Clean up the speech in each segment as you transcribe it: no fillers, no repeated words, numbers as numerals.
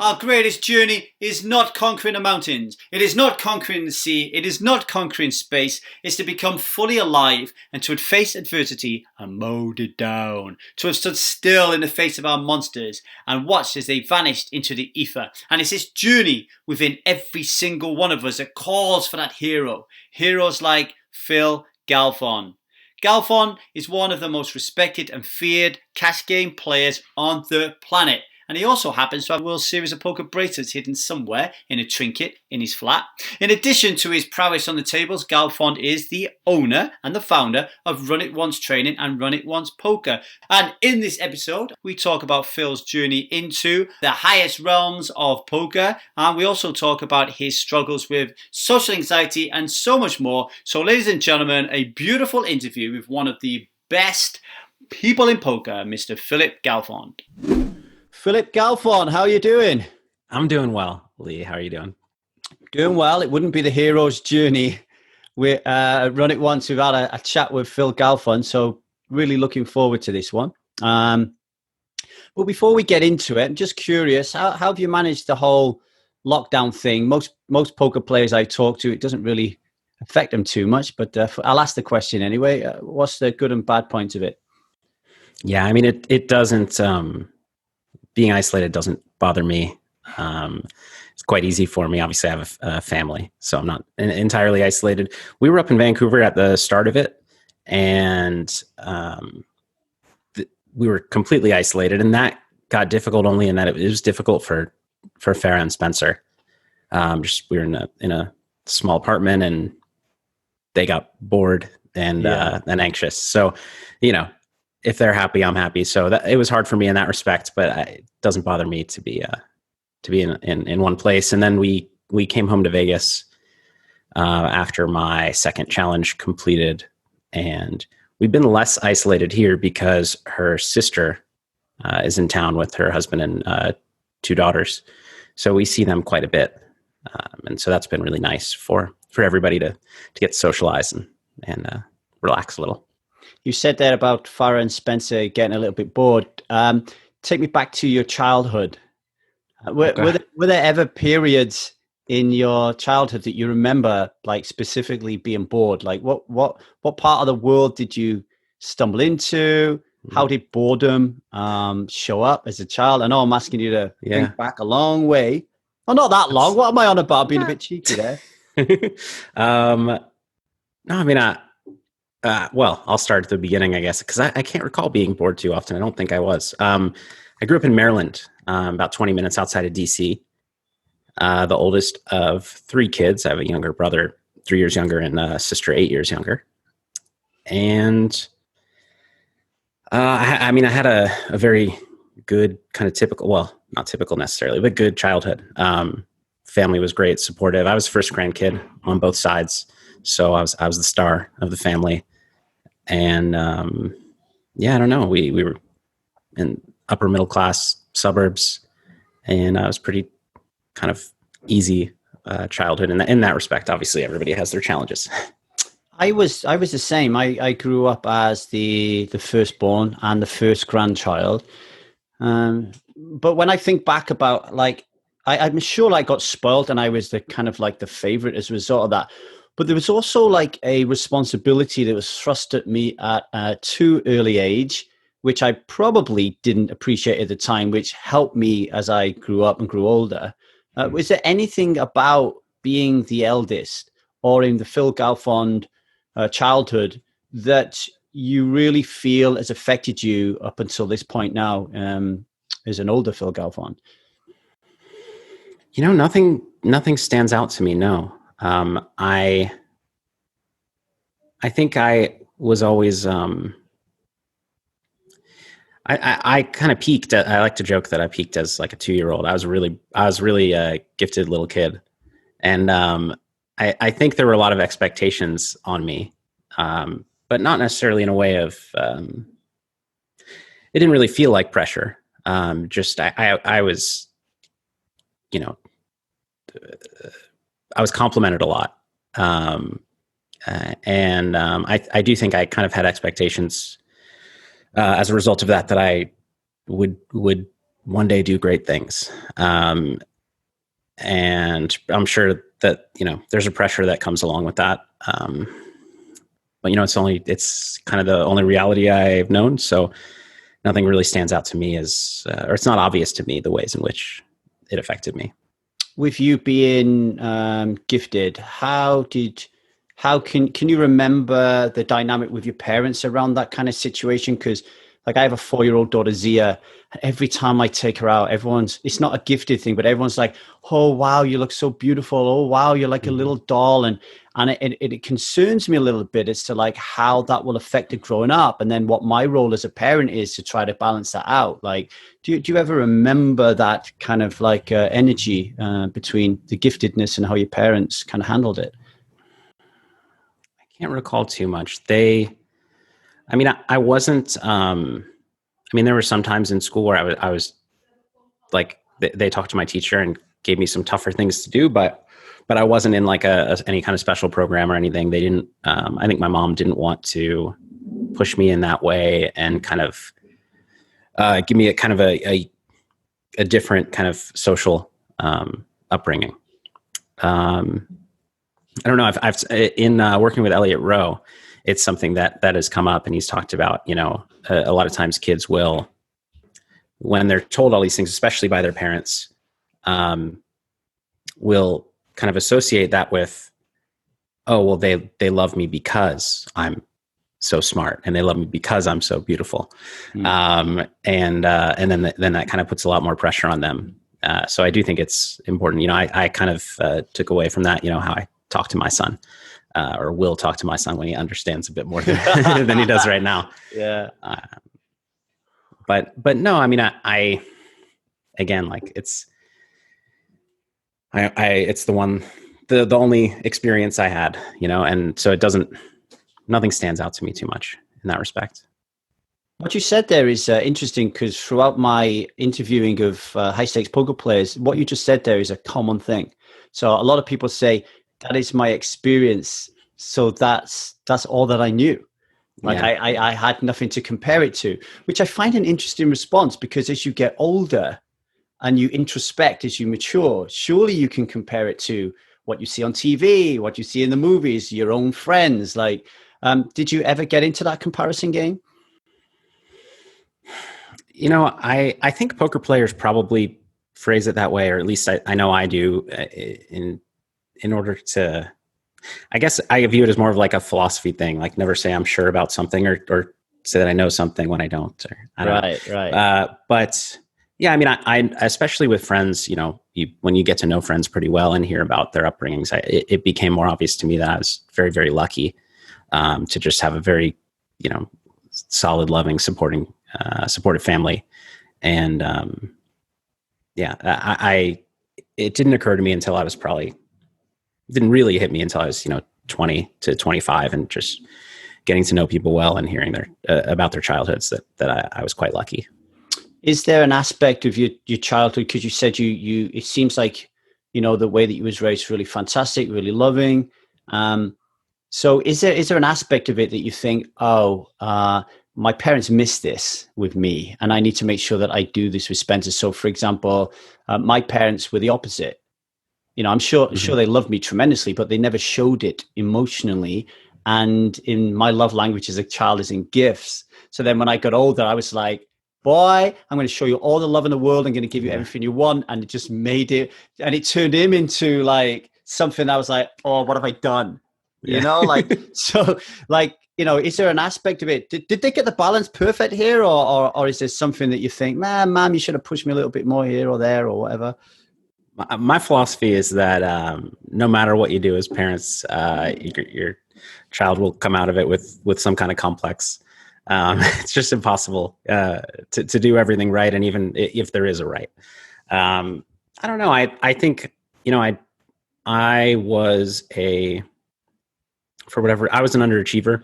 Our greatest journey is not conquering the mountains. It is not conquering the sea. It is not conquering space. It's to become fully alive and to face adversity and mowed it down. To have stood still in the face of our monsters and watched as they vanished into the ether. And it's this journey within every single one of us that calls for that hero. Heroes like Phil Galfond. Galfond is one of the most respected and feared cash game players on the planet. And he also happens to have a World Series of Poker bracelets hidden somewhere in a trinket in his flat. In addition to his prowess on the tables, Galfond is the owner and the founder of Run It Once Training and Run It Once Poker. And in this episode, we talk about Phil's journey into the highest realms of poker. And we also talk about his struggles with social anxiety and so much more. So ladies and gentlemen, a beautiful interview with one of the best people in poker, Mr. Philip Galfond. Philip Galfond, how are you doing? I'm doing well, Lee. How are you doing? Doing well. It wouldn't be the hero's journey. We Run It Once. We've had a chat with Phil Galfond, so really looking forward to this one. But before we get into it, I'm just curious, how have you managed the whole lockdown thing? Most poker players I talk to, it doesn't really affect them too much, but I'll ask the question anyway. What's the good and bad points of it? Yeah, I mean, it doesn't... being isolated doesn't bother me. It's quite easy for me. Obviously, I have a family, so I'm not entirely isolated. We were up in Vancouver at the start of it, and we were completely isolated, and that got difficult only in that it was difficult for Farah and Spencer. We were in a small apartment, and they got bored and anxious. So, if they're happy, I'm happy. So it was hard for me in that respect, but it doesn't bother me to be in one place. And then we came home to Vegas after my second challenge completed, and we've been less isolated here because her sister is in town with her husband and two daughters. So we see them quite a bit, and so that's been really nice for everybody to get socialized and relax a little. You said there about Farah and Spencer getting a little bit bored. Take me back to your childhood. Were there ever periods in your childhood that you remember, like specifically being bored? Like what part of the world did you stumble into? How did boredom show up as a child? I know I'm asking you to think back a long way. Oh, not that long. What am I on about? Being a bit cheeky there. No, I mean, well, I'll start at the beginning, I guess, because I can't recall being bored too often. I don't think I was. I grew up in Maryland, about 20 minutes outside of DC. The oldest of three kids. I have a younger brother, 3 years younger, and a sister, 8 years younger. And I had a very good kind of typical, well, not typical necessarily, but good childhood. Family was great, supportive. I was the first grandkid on both sides. So I was the star of the family, and I don't know. We were in upper middle class suburbs, and it was pretty kind of easy childhood in that respect. Obviously, everybody has their challenges. I was the same. I grew up as the firstborn and the first grandchild. But when I think back about I'm sure I got spoiled and I was the kind of like the favorite as a result of that. But there was also like a responsibility that was thrust at me at a too early age, which I probably didn't appreciate at the time, which helped me as I grew up and grew older. Was there anything about being the eldest or in the Phil Galfond childhood that you really feel has affected you up until this point now as an older Phil Galfond? Nothing stands out to me, no. I think I was always, I kind of peaked. I like to joke that I peaked as like a 2-year-old. I was really a gifted little kid. And, I think there were a lot of expectations on me, but not necessarily in a way of, it didn't really feel like pressure. I was, I was complimented a lot. I do think I kind of had expectations as a result of that I would one day do great things. And I'm sure that, there's a pressure that comes along with that. But it's kind of the only reality I've known. So nothing really stands out to me or it's not obvious to me the ways in which it affected me. With you being gifted, can you remember the dynamic with your parents around that kind of situation? Because I have a 4-year-old daughter, Zia. Every time I take her out, it's not a gifted thing, but everyone's like, oh, wow, you look so beautiful. Oh, wow, you're like a little doll. And it concerns me a little bit as to how that will affect her growing up. And then what my role as a parent is to try to balance that out. Do you ever remember that kind of energy between the giftedness and how your parents kind of handled it? I can't recall too much. I wasn't, there were some times in school where I was like, they talked to my teacher and gave me some tougher things to do, but I wasn't in any kind of special program or anything. They didn't, I think my mom didn't want to push me in that way and kind of, give me a kind of a different kind of social, upbringing. I don't know. I've in working with Elliot Rowe, it's something that has come up, and he's talked about, a lot of times kids will, when they're told all these things, especially by their parents, will kind of associate that with, oh, well, they love me because I'm so smart, and they love me because I'm so beautiful. And then that kind of puts a lot more pressure on them. So I do think it's important. I kind of took away from that, how I talk to my son. Or will talk to my son when he understands a bit more than he does right now. Yeah. But no, I again, it's the only experience I had, and so nothing stands out to me too much in that respect. What you said there is interesting, because throughout my interviewing of high stakes poker players, what you just said there is a common thing. So a lot of people say, that is my experience. So that's all that I knew. I had nothing to compare it to, which I find an interesting response, because as you get older and you introspect, as you mature, surely you can compare it to what you see on TV, what you see in the movies, your own friends. Did you ever get into that comparison game? I think poker players probably phrase it that way, or at least I know I do, in order to, I guess I view it as more of a philosophy thing. Never say I'm sure about something, or say that I know something when I don't. Or I don't know. Right. But yeah, I especially with friends, when you get to know friends pretty well and hear about their upbringings, it became more obvious to me that I was very, very lucky to just have a very, solid, loving, supportive family. And it didn't occur to me until I was didn't really hit me until I was, 20 to 25, and just getting to know people well and hearing about their childhoods that I was quite lucky. Is there an aspect of your childhood, because you said you it seems like, the way that you was raised really fantastic, really loving. So is there an aspect of it that you think, my parents missed this with me, and I need to make sure that I do this with Spencer? So for example, my parents were the opposite. I'm sure they loved me tremendously, but they never showed it emotionally. And in my love language as a child is in gifts. So then when I got older, I was like, boy, I'm going to show you all the love in the world. I'm going to give you everything you want. And it just made it, and it turned him into something I was like, oh, what have I done? Yeah. Is there an aspect of it? Did they get the balance perfect here? Or is there something that you think, man, mom, you should have pushed me a little bit more here or there or whatever? My philosophy is that no matter what you do as parents, your child will come out of it with some kind of complex. It's just impossible to do everything right, and even if there is a right. I don't know. I think I was I was an underachiever.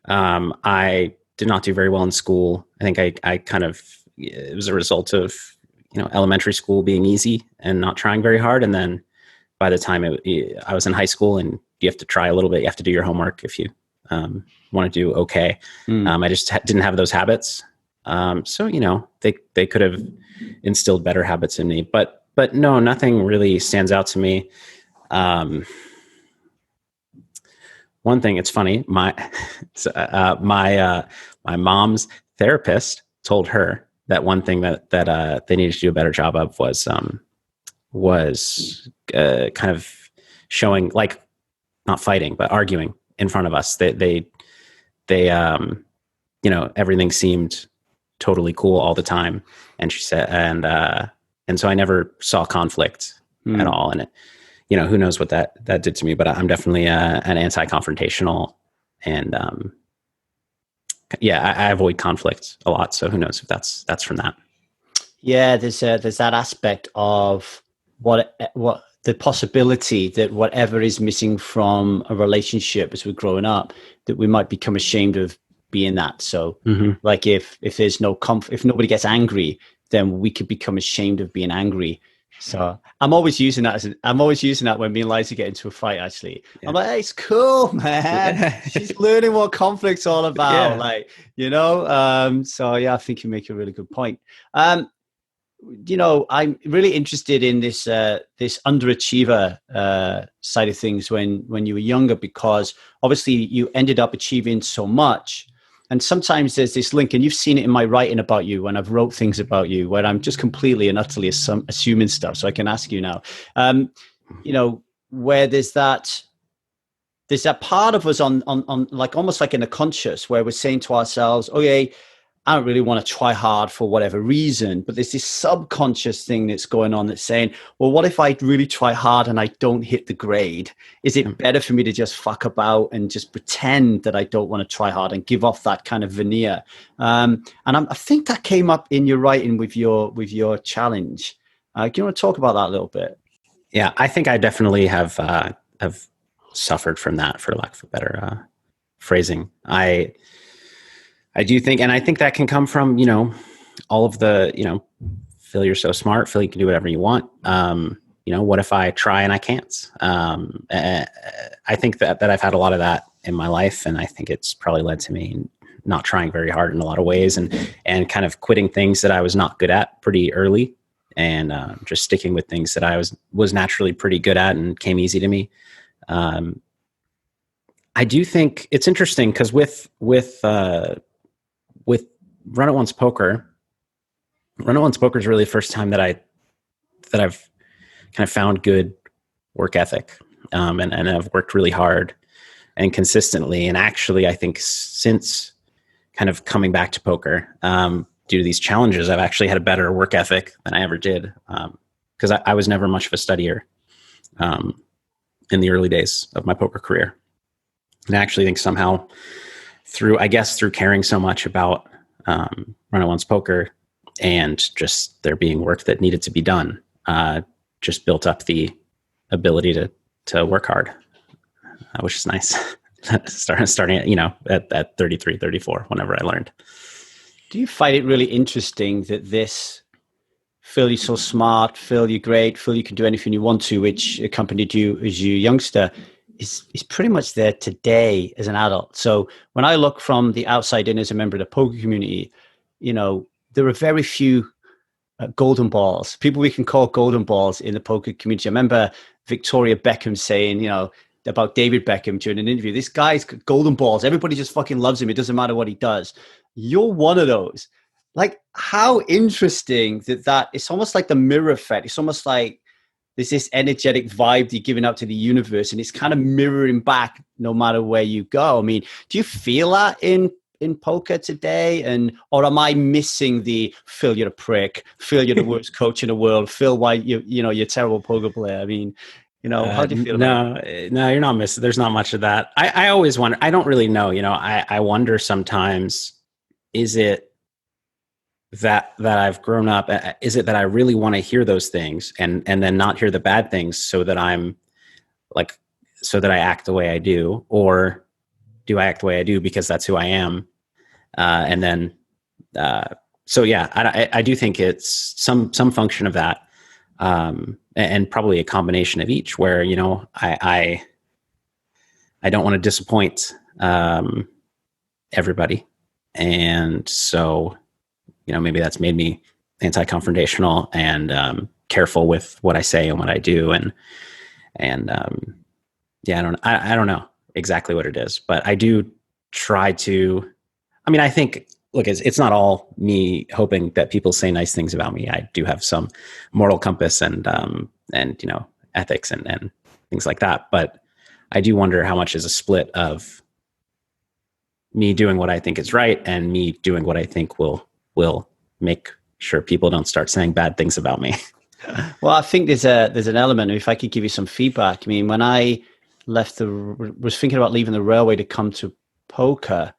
I did not do very well in school. I think it was a result of elementary school being easy and not trying very hard. And then by the time I was in high school, and you have to try a little bit, you have to do your homework if you want to do okay. I just didn't have those habits. So, they could have instilled better habits in me, but no, nothing really stands out to me. One thing, it's funny, my mom's therapist told her that one thing that they needed to do a better job of was kind of showing, like, not fighting, but arguing in front of us. They everything seemed totally cool all the time. And she said, and so I never saw conflict at all. And who knows what that did to me, but I'm definitely an anti-confrontational, and I avoid conflict a lot. So who knows if that's from that. Yeah, there's that aspect of what the possibility that whatever is missing from a relationship as we're growing up, that we might become ashamed of being that. So like if there's no if nobody gets angry, then we could become ashamed of being angry. So I'm always using that when me and Liza get into a fight, actually. Yeah. I'm like, hey, it's cool, man. She's learning what conflict's all about. Yeah. So yeah, I think you make a really good point. I'm really interested in this underachiever side of things when you were younger, because obviously you ended up achieving so much. And sometimes there's this link, and you've seen it in my writing about you when I've wrote things about you, where I'm just completely and utterly assuming stuff. So I can ask you now, where there's that part of us on like almost like in a conscious, where we're saying to ourselves, okay, I don't really want to try hard for whatever reason, but there's this subconscious thing that's going on that's saying, well, what if I really try hard and I don't hit the grade? Is it better for me to just fuck about and just pretend that I don't want to try hard and give off that kind of veneer? And I think that came up in your writing with your challenge. Do you want to talk about that a little bit? Yeah, I think I definitely have suffered from that, for lack of a better phrasing. I do think, and I think that can come from, all of the, Phil, you're so smart. Phil, you can do whatever you want. What if I try and I can't? I think that I've had a lot of that in my life, and I think it's probably led to me not trying very hard in a lot of ways, and kind of quitting things that I was not good at pretty early, and just sticking with things that I was naturally pretty good at and came easy to me. I do think it's interesting because with Run It Once Poker is really the first time that I've kind of found good work ethic, and I've worked really hard and consistently. And actually, I think since kind of coming back to poker, due to these challenges, I've actually had a better work ethic than I ever did, because I was never much of a studier in the early days of my poker career. And I actually think somehow through caring so much about Run It Once Poker, and just there being work that needed to be done, just built up the ability to work hard, which is nice. starting at 33, 34, whenever I learned. Do you find it really interesting that this, Phil, you're so smart, Phil, you're great, Phil, you can do anything you want to, which accompanied you as you youngster, is pretty much there today as an adult? So when I look from the outside in as a member of the poker community, there are very few golden balls, people we can call golden balls in the poker community. I remember Victoria Beckham saying, about David Beckham during an interview, this guy's golden balls. Everybody just fucking loves him. It doesn't matter what he does. You're one of those. Like, how interesting that it's almost like the mirror effect. It's almost like there's this energetic vibe that you're giving out to the universe, and it's kind of mirroring back no matter where you go. I mean, do you feel that in poker today? Or am I missing the Phil, you're a prick, Phil, you're the worst coach in the world, Phil, why you're a terrible poker player? I mean, how do you feel about it? No, you're not missing. There's not much of that. I always wonder, I don't really know, I wonder sometimes, is it that I've grown up? Is it that I really want to hear those things and then not hear the bad things, so that I act the way I do? Or do I act the way I do because that's who I am? So yeah, I do think it's some function of that, and probably a combination of each, where, I don't want to disappoint everybody. And so maybe that's made me anti-confrontational and careful with what I say and what I do. And I don't know exactly what it is, but I do try to, I think, look, it's not all me hoping that people say nice things about me. I do have some moral compass and ethics and things like that. But I do wonder how much is a split of me doing what I think is right and me doing what I think will make sure people don't start saying bad things about me. Well, I think there's an element. If I could give you some feedback, when I was thinking about leaving the railway to come to poker,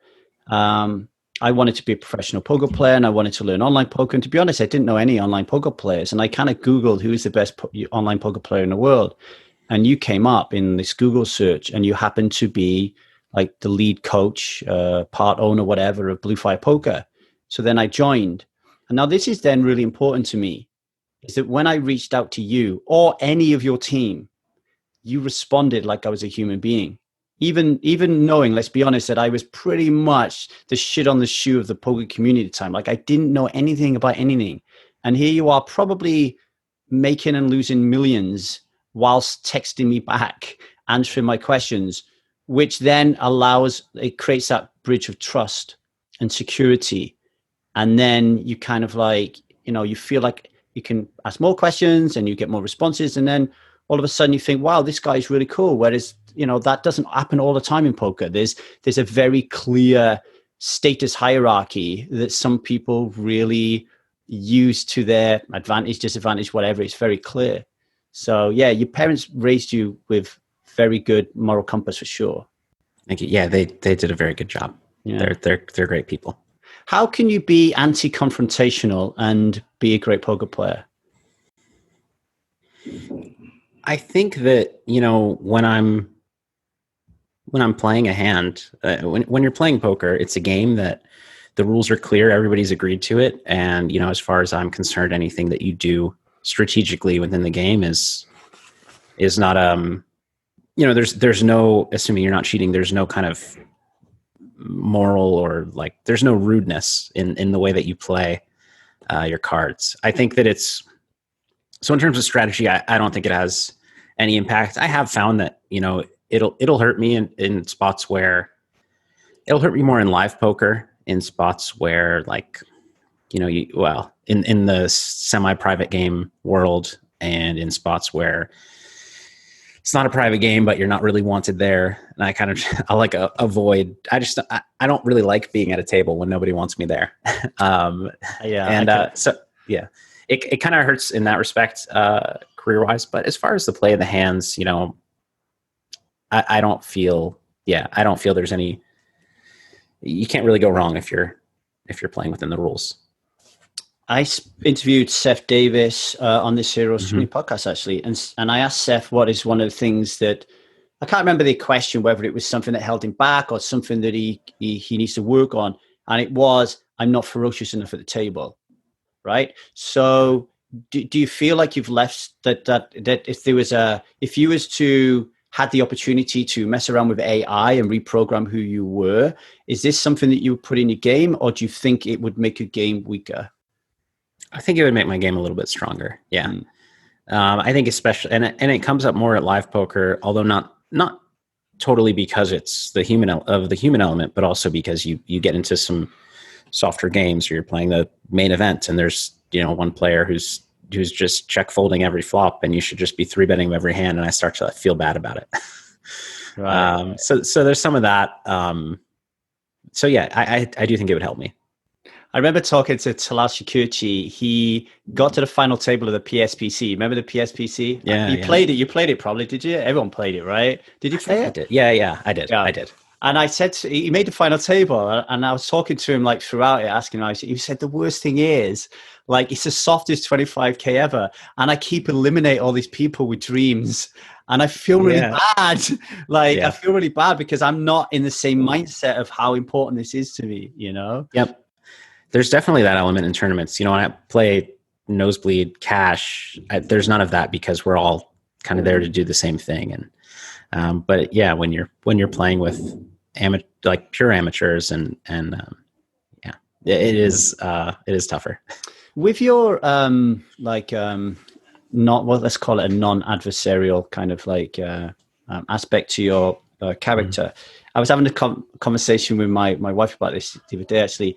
I wanted to be a professional poker player and I wanted to learn online poker. And to be honest, I didn't know any online poker players. And I kind of Googled who is the best online poker player in the world. And you came up in this Google search and you happened to be like the lead coach, part owner, whatever, of Blue Fire Poker. So then I joined. And now this is then really important to me, is that when I reached out to you or any of your team, you responded like I was a human being. Even knowing, let's be honest, that I was pretty much the shit on the shoe of the poker community at the time. Like I didn't know anything about anything. And here you are probably making and losing millions whilst texting me back, answering my questions, which then it creates that bridge of trust and security. And then you kind of you feel like you can ask more questions and you get more responses. And then all of a sudden you think, wow, this guy is really cool. Whereas, that doesn't happen all the time in poker. There's a very clear status hierarchy that some people really use to their advantage, disadvantage, whatever. It's very clear. So yeah, your parents raised you with very good moral compass for sure. Thank you. Yeah, they did a very good job. Yeah. They're great people. How can you be anti-confrontational and be a great poker player? I think that, when I'm playing a hand, when you're playing poker, it's a game that the rules are clear. Everybody's agreed to it. And, as far as I'm concerned, anything that you do strategically within the game is not, there's no, assuming you're not cheating, there's no kind of moral or there's no rudeness in the way that you play your cards. I think that so in terms of strategy, I don't think it has any impact. I have found that, it'll hurt me in spots where it'll hurt me more in live poker, in spots where in the semi-private game world and in spots where it's not a private game, but you're not really wanted there. And I kind of, avoid, I don't really like being at a table when nobody wants me there. It kind of hurts in that respect, career-wise. But as far as the play of the hands, I don't feel there's any, you can't really go wrong if you're playing within the rules. I interviewed Seth Davis on this Ferocity podcast, actually. And I asked Seth what is one of the things that, I can't remember the question, whether it was something that held him back or something that he needs to work on. And it was, I'm not ferocious enough at the table. Right. So do you feel like you've left that if you was to had the opportunity to mess around with AI and reprogram who you were, is this something that you would put in your game, or do you think it would make your game weaker? I think it would make my game a little bit stronger. Yeah. I think especially, and it comes up more at live poker, although not totally because it's the human element, but also because you get into some softer games where you're playing the main event and there's, one player who's just check folding every flop and you should just be 3-betting every hand. And I start to feel bad about it. Right. So there's some of that. So yeah, I do think it would help me. I remember talking to Talal Shakurchi. He got to the final table of the PSPC. Remember the PSPC? Yeah. Played it. You played it probably, did you? Everyone played it, right? Did you play it? I did. Yeah, I did. Yeah. I did. And I said, he made the final table, and I was talking to him throughout it, asking him, he said, the worst thing is, it's the softest 25K ever. And I keep eliminate all these people with dreams. And I feel really bad. I feel really bad because I'm not in the same mindset of how important this is to me, Yep. There's definitely that element in tournaments. When I play nosebleed cash, there's none of that because we're all kind of there to do the same thing. And, but yeah, when you're playing with pure amateurs and it is tougher. With your not, well, let's call it a non-adversarial kind of aspect to your character. Mm-hmm. I was having a conversation with my wife about this the other day, actually.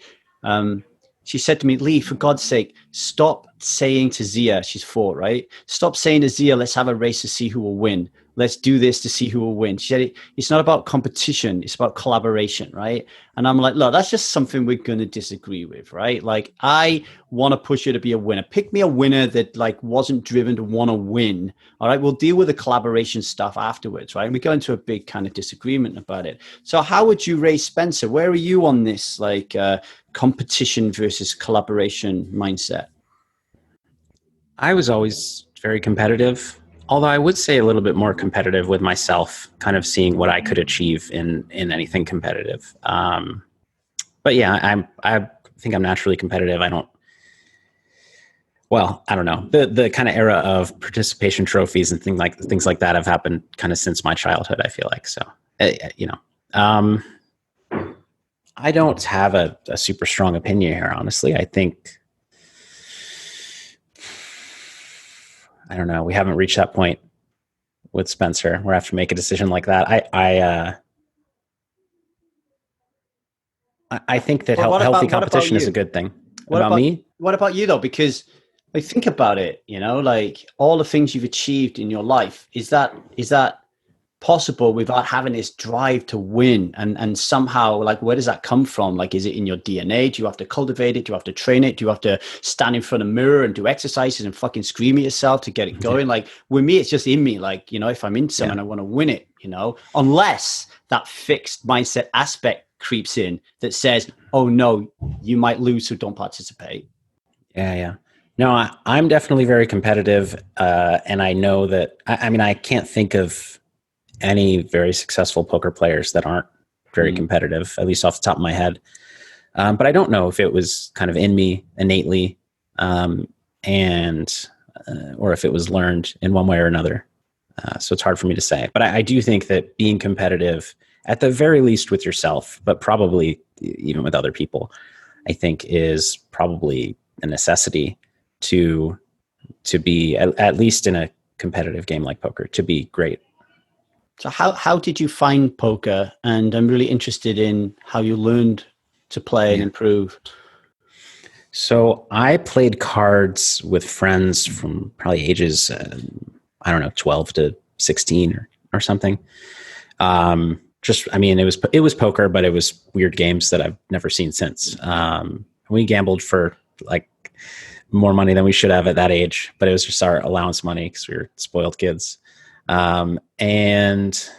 She said to me, Lee, for God's sake, stop saying to Zia, she's 4, right? Stop saying to Zia, let's have a race to see who will win. Let's do this to see who will win. She said, it's not about competition. It's about collaboration, right? And I'm like, look, that's just something we're going to disagree with, right? Like, I want to push you to be a winner. Pick me a winner that wasn't driven to want to win. All right, we'll deal with the collaboration stuff afterwards, right? And we go into a big kind of disagreement about it. So how would you raise Spencer? Where are you on this, competition versus collaboration mindset? I was always very competitive, although I would say a little bit more competitive with myself, kind of seeing what I could achieve in anything competitive. But yeah, I think I'm naturally competitive. I don't know. The kind of era of participation trophies and things like that have happened kind of since my childhood, I feel like. So, I don't have a super strong opinion here, honestly. I think, I don't know. We haven't reached that point with Spencer where I have to make a decision like that. I think that healthy competition is a good thing. What about me? What about you though? Because think about it, all the things you've achieved in your life, is that possible without having this drive to win? And somehow, where does that come from? Is it in your DNA? Do you have to cultivate it? Do you have to train it? Do you have to stand in front of a mirror and do exercises and fucking scream at yourself to get it going? With me, it's just in me. If I'm in something, I want to win it, unless that fixed mindset aspect creeps in that says, oh no, you might lose, so don't participate. Yeah. No, I'm definitely very competitive. And I know that, I can't think of any very successful poker players that aren't very competitive, at least off the top of my head. But I don't know if it was kind of in me innately, or if it was learned in one way or another. So it's hard for me to say. But I do think that being competitive, at the very least with yourself, but probably even with other people, I think is probably a necessity to be, at least in a competitive game like poker, to be great. So how did you find poker? And I'm really interested in how you learned to play and improve. So I played cards with friends from probably ages, 12 to 16 or something. It was poker, but it was weird games that I've never seen since. We gambled for more money than we should have at that age, but it was just our allowance money because we were spoiled kids. And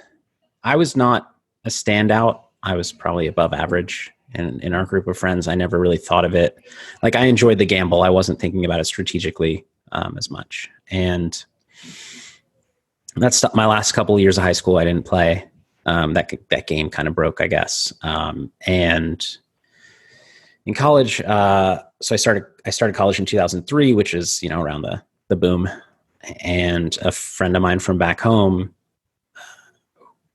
I was not a standout. I was probably above average in our group of friends. I never really thought of it. I enjoyed the gamble. I wasn't thinking about it strategically as much. And that's my last couple of years of high school. I didn't play. That game kind of broke, I guess. And in college, so I started college in 2003, which is, around the boom. And a friend of mine from back home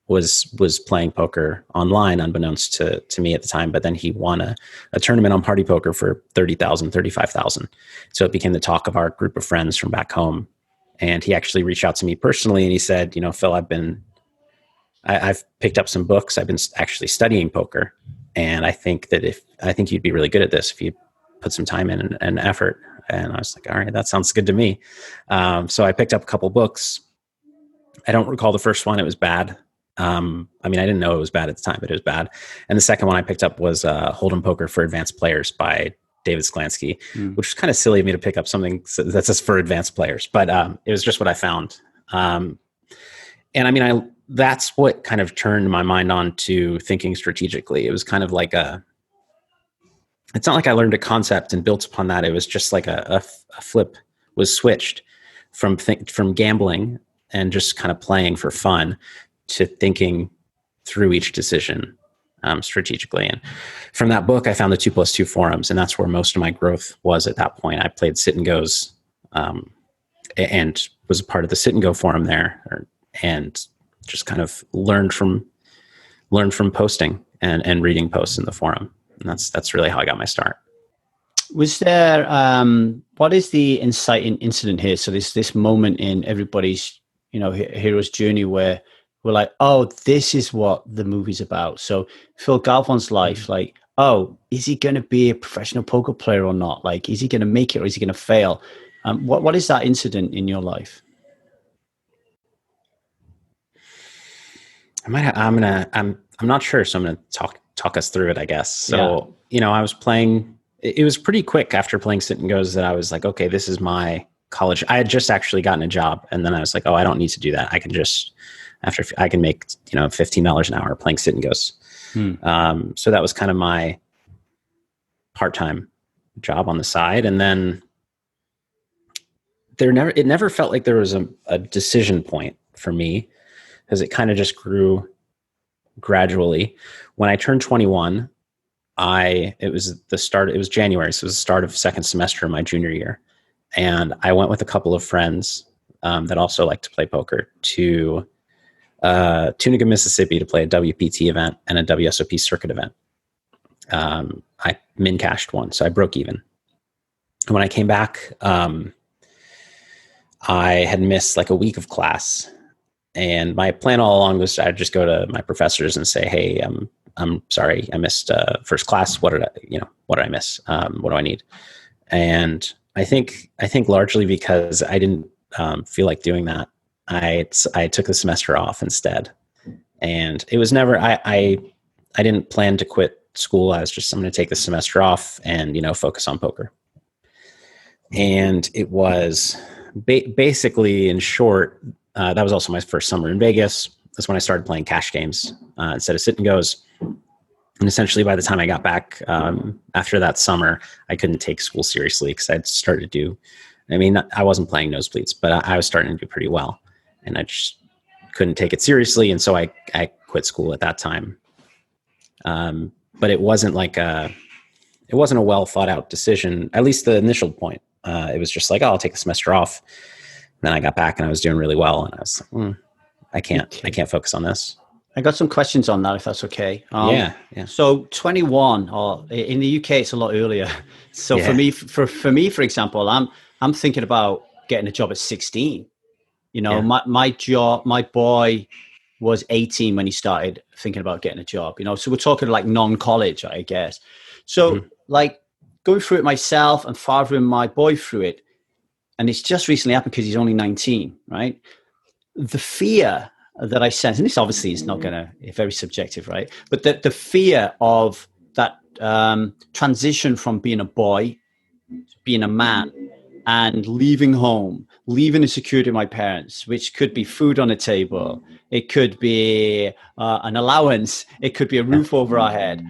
was playing poker online, unbeknownst to me at the time. But then he won a tournament on Party Poker for $30,000, $35,000. So it became the talk of our group of friends from back home. And he actually reached out to me personally, and he said, Phil, I've picked up some books. I've been actually studying poker, and I think you'd be really good at this if you put some time in and effort. And I was like, all right, that sounds good to me. So I picked up a couple books. I don't recall the first one. It was bad. I didn't know it was bad at the time, but it was bad. And the second one I picked up was Hold'em Poker for Advanced Players by David Sklansky, which was kind of silly of me to pick up something that's just for advanced players. But it was just what I found. That's what kind of turned my mind on to thinking strategically. It was kind of it's not like I learned a concept and built upon that. It was just like a flip was switched from gambling and just kind of playing for fun to thinking through each decision strategically. And from that book, I found the 2+2 forums, and that's where most of my growth was at that point. I played sit and goes and was a part of the sit and go forum there, and just kind of learned from posting and reading posts in the forum. And that's really how I got my start. Was there, what is the inciting incident here? So this moment in everybody's, hero's journey where we're like, oh, this is what the movie's about. So Phil Galfond's life, like, oh, is he going to be a professional poker player or not? Like, is he going to make it or is he going to fail? What is that incident in your life? I'm not sure. So I'm going to talk us through it, I guess. So, I was playing, it was pretty quick after playing Sit and Goes that I was like, okay, this is my college. I had just actually gotten a job. And then I was like, oh, I don't need to do that. I can just, I can make, $15 an hour playing Sit and Goes. So that was kind of my part-time job on the side. And then it never felt like there was a decision point for me, because it kind of just grew gradually. When I turned 21, it was January. So it was the start of second semester of my junior year. And I went with a couple of friends that also like to play poker to Tunica, Mississippi to play a WPT event and a WSOP circuit event. I min cashed one, so I broke even. And when I came back, I had missed like a week of class. And my plan all along was I'd just go to my professors and say, hey, I'm sorry, I missed first class. What did I miss? What do I need? And I think largely because I didn't feel like doing that, I took the semester off instead. And it was never, I didn't plan to quit school. I'm going to take the semester off and, focus on poker. And it was basically, in short, that was also my first summer in Vegas. That's when I started playing cash games instead of Sit and Goes. And essentially, by the time I got back after that summer, I couldn't take school seriously because I'd started to do, I wasn't playing nosebleeds, but I was starting to do pretty well. And I just couldn't take it seriously. And so I quit school at that time. But it wasn't a well thought out decision, at least the initial point. It was just like, oh, I'll take the semester off. And then I got back and I was doing really well. And I was like, I can't focus on this. I got some questions on that, if that's okay. Yeah. So 21, or in the UK, it's a lot earlier. So for me, for example, I'm thinking about getting a job at 16. My boy was 18 when he started thinking about getting a job. So we're talking like non-college, I guess. So like going through it myself and fathering my boy through it, and it's just recently happened because he's only 19, right? The fear that I sense, and this obviously is not very subjective, right? But the fear of that transition from being a boy to being a man and leaving home, leaving the security of my parents, which could be food on the table, it could be an allowance, it could be a roof over our head.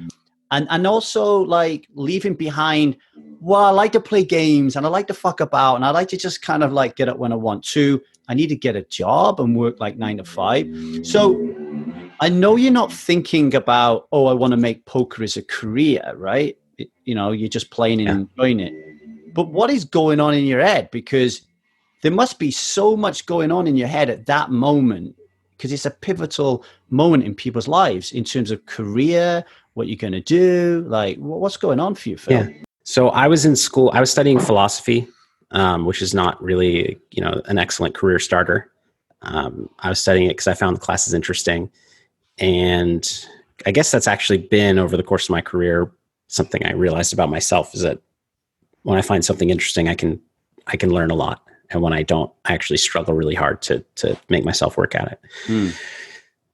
And also like leaving behind, well, I like to play games and I like to fuck about and I like to just kind of like get up when I want to. I need to get a job and work like 9 to 5. So I know you're not thinking about, oh, I want to make poker as a career, right? You're just playing and enjoying it. But what is going on in your head? Because there must be so much going on in your head at that moment, because it's a pivotal moment in people's lives in terms of career, what you're going to do, like what's going on for you, Phil? Yeah. So I was in school, I was studying philosophy, which is not really, an excellent career starter. I was studying it because I found the classes interesting. And I guess that's actually been over the course of my career, something I realized about myself is that when I find something interesting, I can learn a lot. And when I don't, I actually struggle really hard to make myself work at it.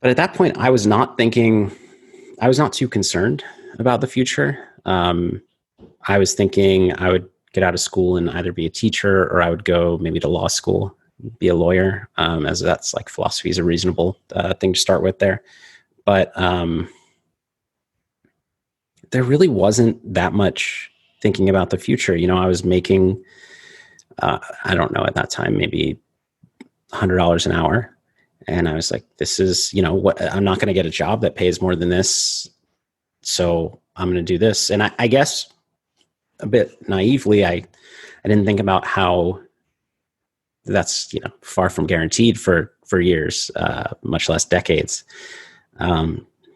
But at that point, I was not too concerned about the future. I was thinking I would get out of school and either be a teacher or I would go maybe to law school, be a lawyer, as that's like philosophy is a reasonable thing to start with there. But there really wasn't that much thinking about the future. I was making, I don't know, at that time, maybe $100 an hour. And I was like, this is, what, I'm not going to get a job that pays more than this. So I'm going to do this. And I guess a bit naively, I didn't think about how that's, far from guaranteed for years, much less decades.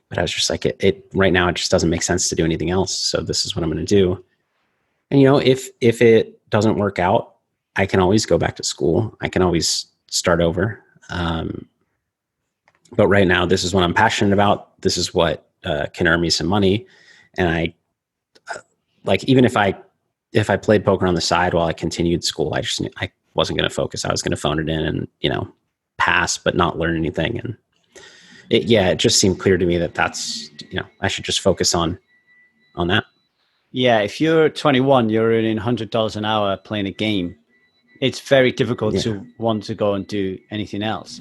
but I was just like, it right now, it just doesn't make sense to do anything else. So this is what I'm going to do. And, if it doesn't work out, I can always go back to school. I can always start over. But right now, this is what I'm passionate about. This is what can earn me some money. And I even if I played poker on the side while I continued school, I wasn't going to focus. I was going to phone it in and, pass, but not learn anything. And it just seemed clear to me that that's, I should just focus on that. Yeah. If you're 21, you're earning $100 an hour playing a game. It's very difficult to want to go and do anything else.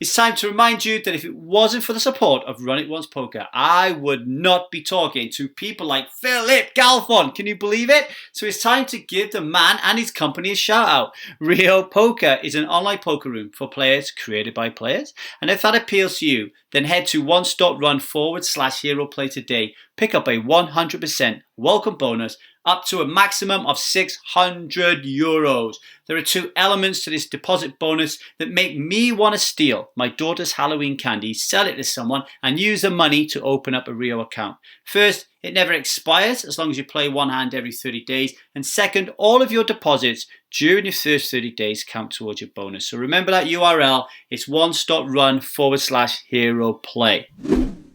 It's time to remind you that if it wasn't for the support of Run It Once Poker, I would not be talking to people like Phil Galfond. Can you believe it? So it's time to give the man and his company a shout out. Rio Poker is an online poker room for players created by players. And if that appeals to you, then head to once.run/hero play today. Pick up a 100% welcome bonus up to a maximum of €600. There are 2 elements to this deposit bonus that make me want to steal my daughter's Halloween candy, sell it to someone, and use the money to open up a Rio account. First, it never expires as long as you play one hand every 30 days. And second, all of your deposits during your first 30 days count towards your bonus. So remember that URL. It's once.run/hero play.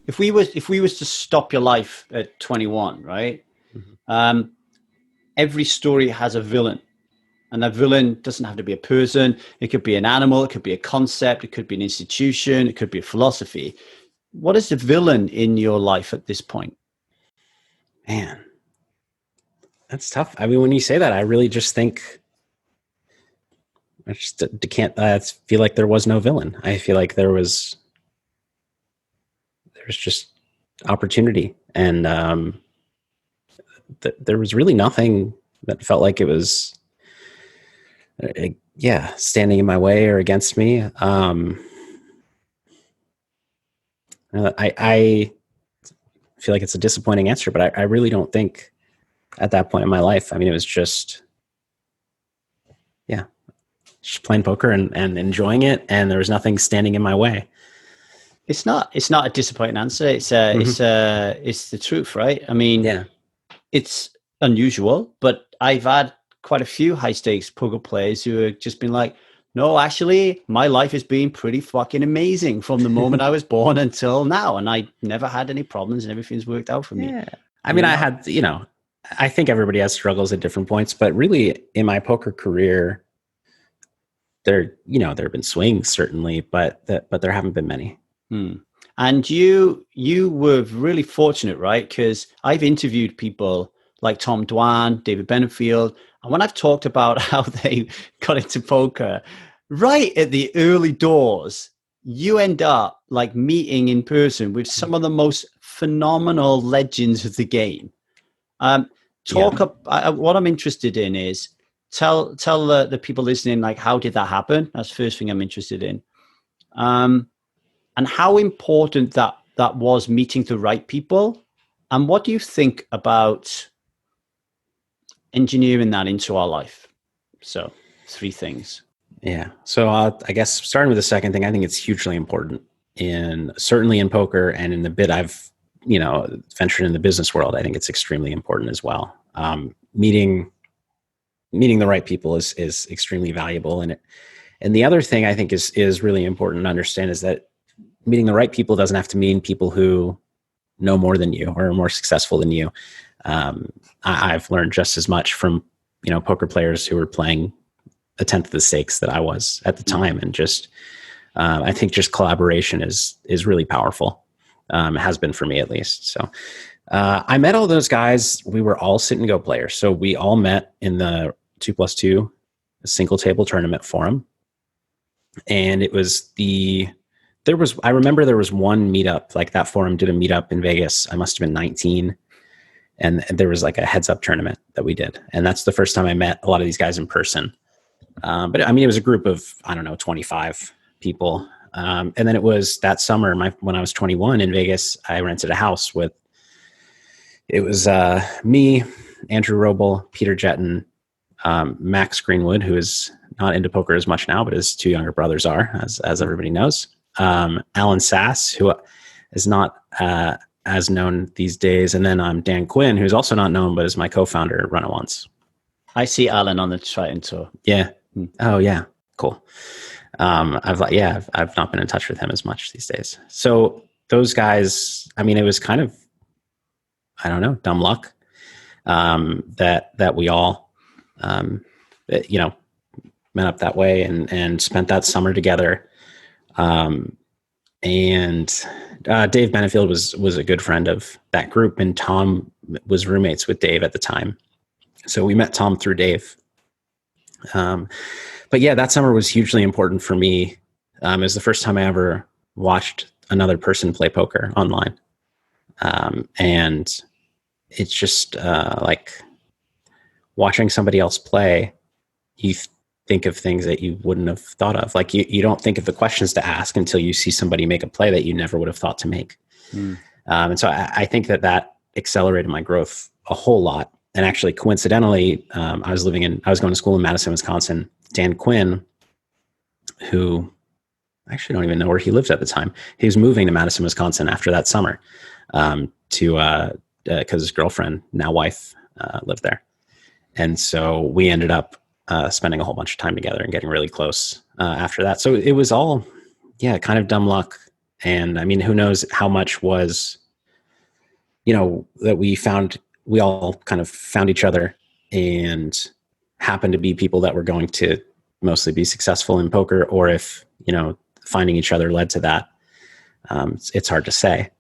If we was to stop your life at 21, right? Mm-hmm. Every story has a villain, and that villain doesn't have to be a person. It could be an animal. It could be a concept. It could be an institution. It could be a philosophy. What is the villain in your life at this point? Man, that's tough. I mean, when you say that, I really just think I just can't feel like there was no villain. I feel like there was just opportunity, and there was really nothing that felt like it was, standing in my way or against me. I feel like it's a disappointing answer, but I really don't think at that point in my life, I mean, it was just playing poker and enjoying it. And there was nothing standing in my way. It's not a disappointing answer. It's the truth, right? I mean, it's unusual, but I've had quite a few high stakes poker players who have just been like, no, actually, my life has been pretty fucking amazing from the moment I was born until now. And I never had any problems and everything's worked out for me. Yeah. I mean, I had, I think everybody has struggles at different points, but really in my poker career, there have been swings certainly, but there haven't been many. And you were really fortunate, right? Because I've interviewed people like Tom Dwan, David Benefield, and when I've talked about how they got into poker, right at the early doors, you end up like meeting in person with some of the most phenomenal legends of the game. What I'm interested in is tell the people listening, like, how did that happen? That's the first thing I'm interested in. And how important that was, meeting the right people. And what do you think about engineering that into our life? So 3 things. Yeah. So I guess starting with the second thing, I think it's hugely important certainly in poker and in the bit I've, ventured in the business world. I think it's extremely important as well. Meeting the right people is extremely valuable. And the other thing I think is really important to understand is that meeting the right people doesn't have to mean people who know more than you or are more successful than you. I've learned just as much from, poker players who were playing a tenth of the stakes that I was at the time. And just, I think just collaboration is really powerful. It has been for me at least. So, I met all those guys. We were all sit and go players. So we all met in the 2+2 single table tournament forum. And it was I remember there was one meetup, like that forum did a meetup in Vegas. I must have been 19. And there was like a heads up tournament that we did. And that's the first time I met a lot of these guys in person. But I mean, it was a group of, 25 people. And then it was that summer, when I was 21 in Vegas, I rented a house it was me, Andrew Roble, Peter Jetton, Max Greenwood, who is not into poker as much now, but his 2 younger brothers are, as everybody knows. Alan Sass, who is not as known these days. And then Dan Quinn, who's also not known, but is my co-founder at Run It Once. I see Alan on the Triton tour. Yeah. Oh yeah. Cool. I've not been in touch with him as much these days. So those guys, I mean, it was kind of, I don't know, dumb luck that we all, met up that way and spent that summer together. And Dave Benefield was a good friend of that group, and Tom was roommates with Dave at the time. So we met Tom through Dave. But yeah, that summer was hugely important for me. It was the first time I ever watched another person play poker online. And it's just like watching somebody else play, you think of things that you wouldn't have thought of. Like you don't think of the questions to ask until you see somebody make a play that you never would have thought to make. And so I think that accelerated my growth a whole lot. And actually, coincidentally, I was going to school in Madison, Wisconsin. Dan Quinn, who I actually don't even know where he lived at the time, he was moving to Madison, Wisconsin after that summer because his girlfriend, now wife, lived there. And so we ended up spending a whole bunch of time together and getting really close after that. So it was all, kind of dumb luck. And I mean, who knows how much was, that we all kind of found each other and happened to be people that were going to mostly be successful in poker, or if, finding each other led to that. It's hard to say.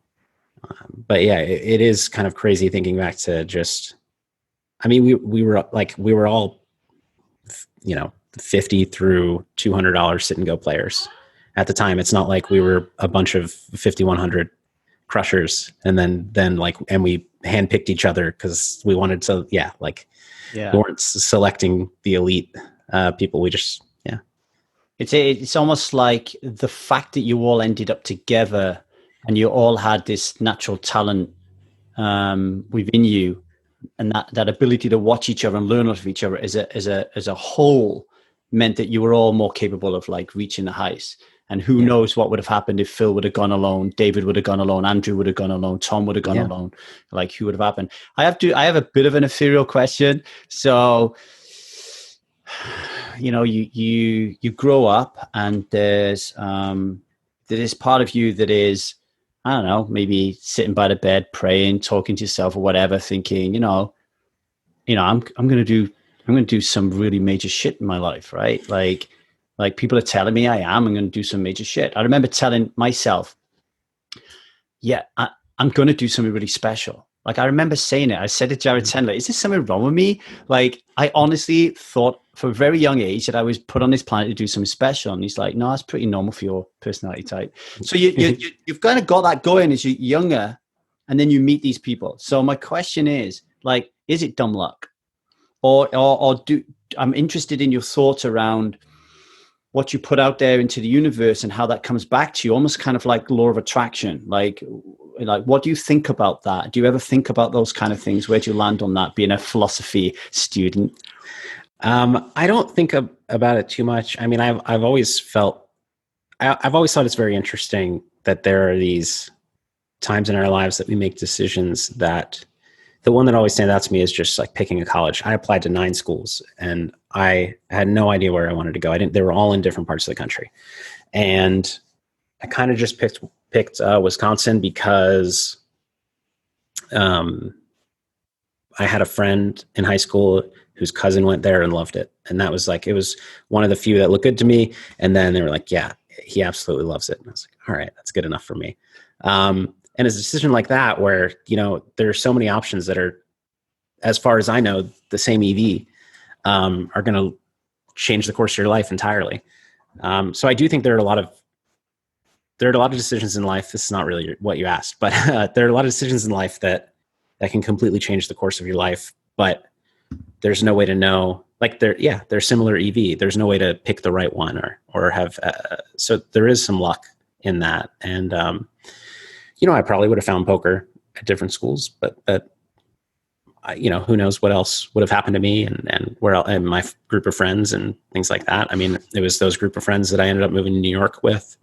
But yeah, it is kind of crazy thinking back to just, I mean, we were all, $50 through $200 sit and go players at the time. It's not like we were a bunch of 5,100 crushers and then and we handpicked each other because we wanted to, we weren't selecting the elite people. We just, It's almost like the fact that you all ended up together and you all had this natural talent within you, and that ability to watch each other and learn off of each other as a whole meant that you were all more capable of like reaching the heights. And who knows what would have happened if Phil would have gone alone, David would have gone alone, Andrew would have gone alone, Tom would have gone alone. Like, who would have happened? I have a bit of an ethereal question. So, you grow up and there's part of you that is, I don't know, maybe sitting by the bed, praying, talking to yourself or whatever, thinking, I'm going to do some really major shit in my life, right? Like people are telling me I'm going to do some major shit. I remember telling myself, I'm going to do something really special. Like, I remember saying it. I said to Jared Sendler, is there something wrong with me? Like, I honestly thought from a very young age that I was put on this planet to do something special. And he's like, no, that's pretty normal for your personality type. So you've kind of got that going as you're younger, and then you meet these people. So my question is, like, is it dumb luck? Or I'm interested in your thoughts around what you put out there into the universe and how that comes back to you, almost kind of like law of attraction. Like what do you think about that? Do you ever think about those kind of things? Where do you land on that, being a philosophy student? I don't think about it too much. I mean, I've always thought it's very interesting that there are these times in our lives that we make decisions that the one that always stands out to me is just like picking a college. I applied to 9 schools and I had no idea where I wanted to go. They were all in different parts of the country. And I kind of just picked Wisconsin because I had a friend in high school whose cousin went there and loved it. And that was like, it was one of the few that looked good to me. And then they were like, yeah, he absolutely loves it. And I was like, all right, that's good enough for me. And it's a decision like that where, there are so many options that are, as far as I know, the same EV are going to change the course of your life entirely. So I do think there are a lot of decisions in life. This is not really what you asked, but there are a lot of decisions in life that can completely change the course of your life. But there's no way to know. Like they're similar EV. There's no way to pick the right one or have. So there is some luck in that, and I probably would have found poker at different schools, but who knows what else would have happened to me and and my group of friends and things like that. I mean, it was those group of friends that I ended up moving to New York with.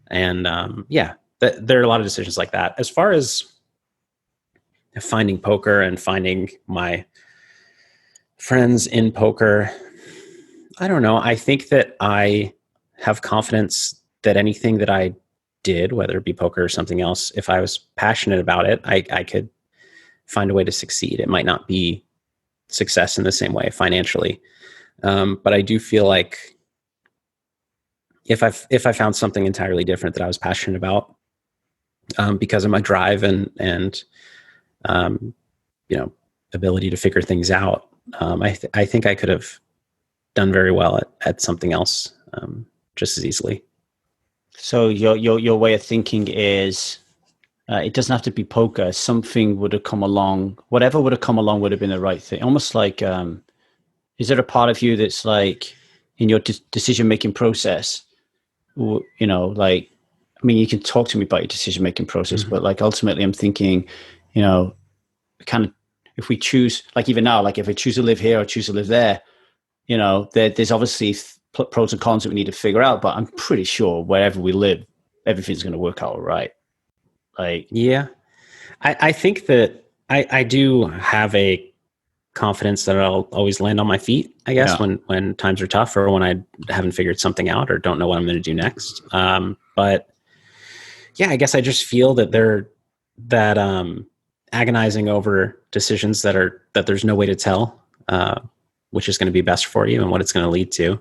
And there are a lot of decisions like that. As far as finding poker and finding my friends in poker, I don't know. I think that I have confidence that anything that I did, whether it be poker or something else, if I was passionate about it, I could find a way to succeed. It might not be success in the same way financially, but I do feel like if I found something entirely different that I was passionate about, because of my drive and ability to figure things out, I think I could have done very well at something else just as easily. So your way of thinking is it doesn't have to be poker. Something would have come along. Whatever would have come along would have been the right thing. Almost like, is there a part of you that's like in your decision-making process, like, I mean, you can talk to me about your decision-making process, but like ultimately I'm thinking, kind of, if we choose, like even now, like if I choose to live here or choose to live there, there's obviously pros and cons that we need to figure out, but I'm pretty sure wherever we live, everything's going to work out all right. Like, yeah, I think that I do have a confidence that I'll always land on my feet, I guess, when times are tough or when I haven't figured something out or don't know what I'm going to do next. But yeah, I guess I just feel that agonizing over decisions that there's no way to tell which is going to be best for you and what it's going to lead to.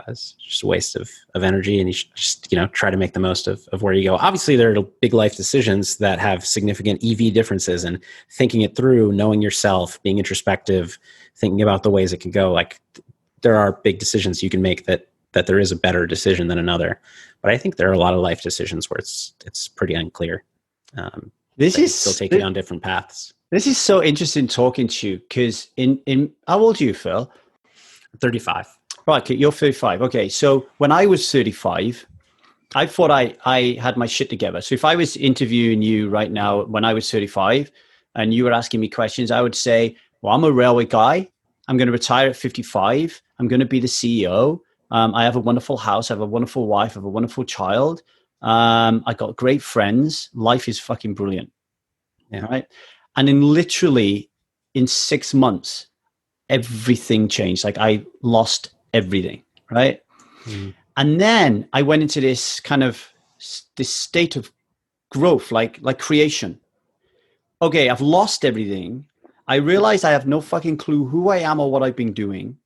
It's just a waste of energy, and you should just try to make the most of where you go. Obviously, there are big life decisions that have significant EV differences, and thinking it through, knowing yourself, being introspective, thinking about the ways it can go. Like there are big decisions you can make that there is a better decision than another. But I think there are a lot of life decisions where it's pretty unclear. This is still take you on different paths. This is so interesting talking to you because in how old are you, Phil? 35. Right, you're 35. Okay, so when I was 35, I thought I had my shit together. So if I was interviewing you right now when I was 35 and you were asking me questions, I would say, well, I'm a railway guy. I'm going to retire at 55. I'm going to be the CEO. I have a wonderful house. I have a wonderful wife. I have a wonderful child. I got great friends. Life is fucking brilliant. Yeah. Right. And in 6 months, everything changed. Like I lost everything. Right. Mm. And then I went into this kind of this state of growth, like creation. Okay, I've lost everything. I realized I have no fucking clue who I am or what I've been doing.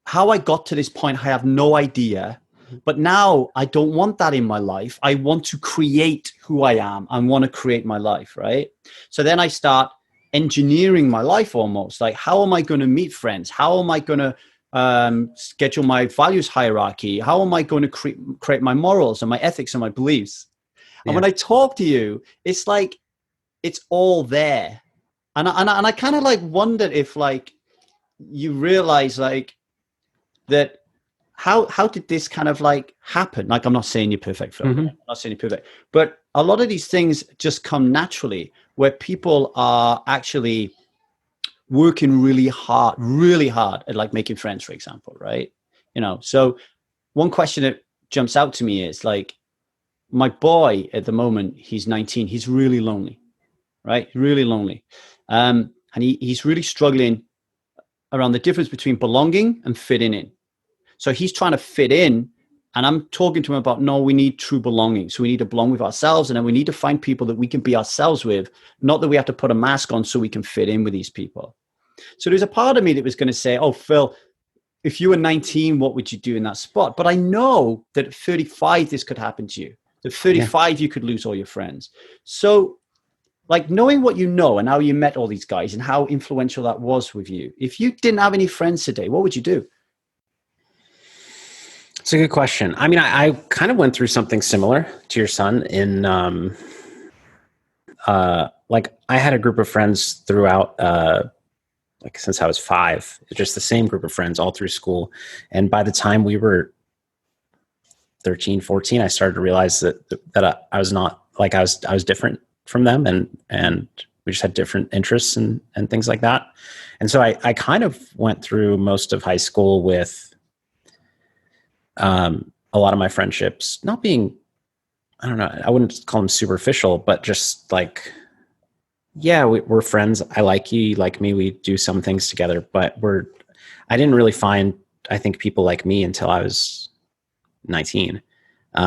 How I got to this point, I have no idea. But now I don't want that in my life. I want to create who I am. I want to create my life, right? So then I start engineering my life almost. Like, how am I going to meet friends? How am I going to schedule my values hierarchy? How am I going to create my morals and my ethics and my beliefs? And when I talk to you, it's like it's all there. And I kind of like wondered if like you realize like that how did this kind of like happen? Like, I'm not saying you're perfect, Phil. Mm-hmm. I'm not saying you're perfect, but a lot of these things just come naturally where people are actually working really hard at like making friends, for example, right? So one question that jumps out to me is like, my boy at the moment, he's 19, he's really lonely, right? Really lonely. And he's really struggling around the difference between belonging and fitting in. So he's trying to fit in, and I'm talking to him about, no, we need true belonging. So we need to belong with ourselves, and then we need to find people that we can be ourselves with, not that we have to put a mask on so we can fit in with these people. So there's a part of me that was going to say, oh, Phil, if you were 19, what would you do in that spot? But I know that at 35, this could happen to you. At 35, you could lose all your friends. So like knowing what you know and how you met all these guys and how influential that was with you, if you didn't have any friends today, what would you do? It's a good question. I mean, I kind of went through something similar to your son in, like I had a group of friends throughout, like since I was 5, just the same group of friends all through school. And by the time we were 13, 14, I started to realize that I was not like, I was different from them, and we just had different interests and things like that. And so I kind of went through most of high school with, a lot of my friendships not being I don't know, I wouldn't call them superficial, but just like, yeah, we're friends. I like you, you like me. We do some things together, but I didn't really find, I think, people like me until I was 19.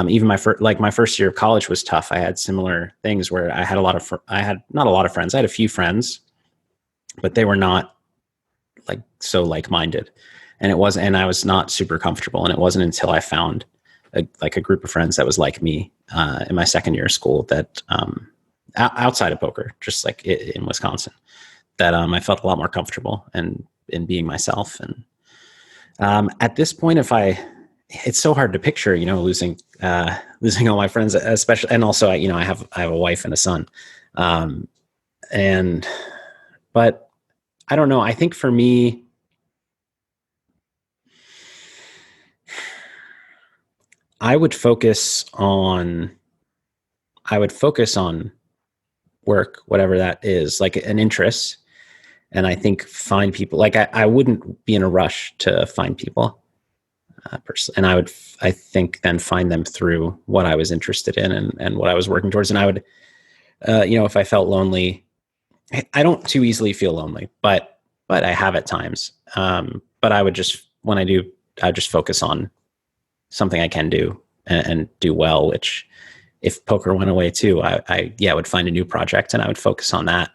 Even my first year of college was tough. I had similar things where I had I had not a lot of friends. I had a few friends, but they were not like so like-minded, and I was not super comfortable. And it wasn't until I found a group of friends that was like me in my second year of school that outside of poker, just like in Wisconsin, that I felt a lot more comfortable and in being myself. And at this point, it's so hard to picture, losing all my friends, especially, and also I have a wife and a son, but I don't know. I think for me, I would focus on work, whatever that is, like an interest. And I think find people, like I wouldn't be in a rush to find people personally. And I think then find them through what I was interested in and what I was working towards. And I would, if I felt lonely, I don't too easily feel lonely, but I have at times. But I would just, when I do, I just focus on something I can do and do well, which if poker went away too, I would find a new project and I would focus on that.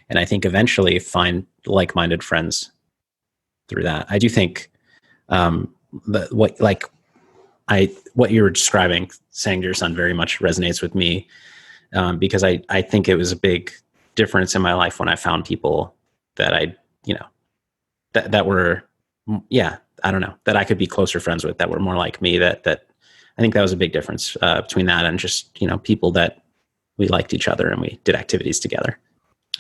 And I think eventually find like-minded friends through that. I do think what you were describing, saying to your son, very much resonates with me, because I think it was a big difference in my life when I found people that that were, I don't know, that I could be closer friends with, that were more like me. That I think that was a big difference between that and just people that we liked each other and we did activities together.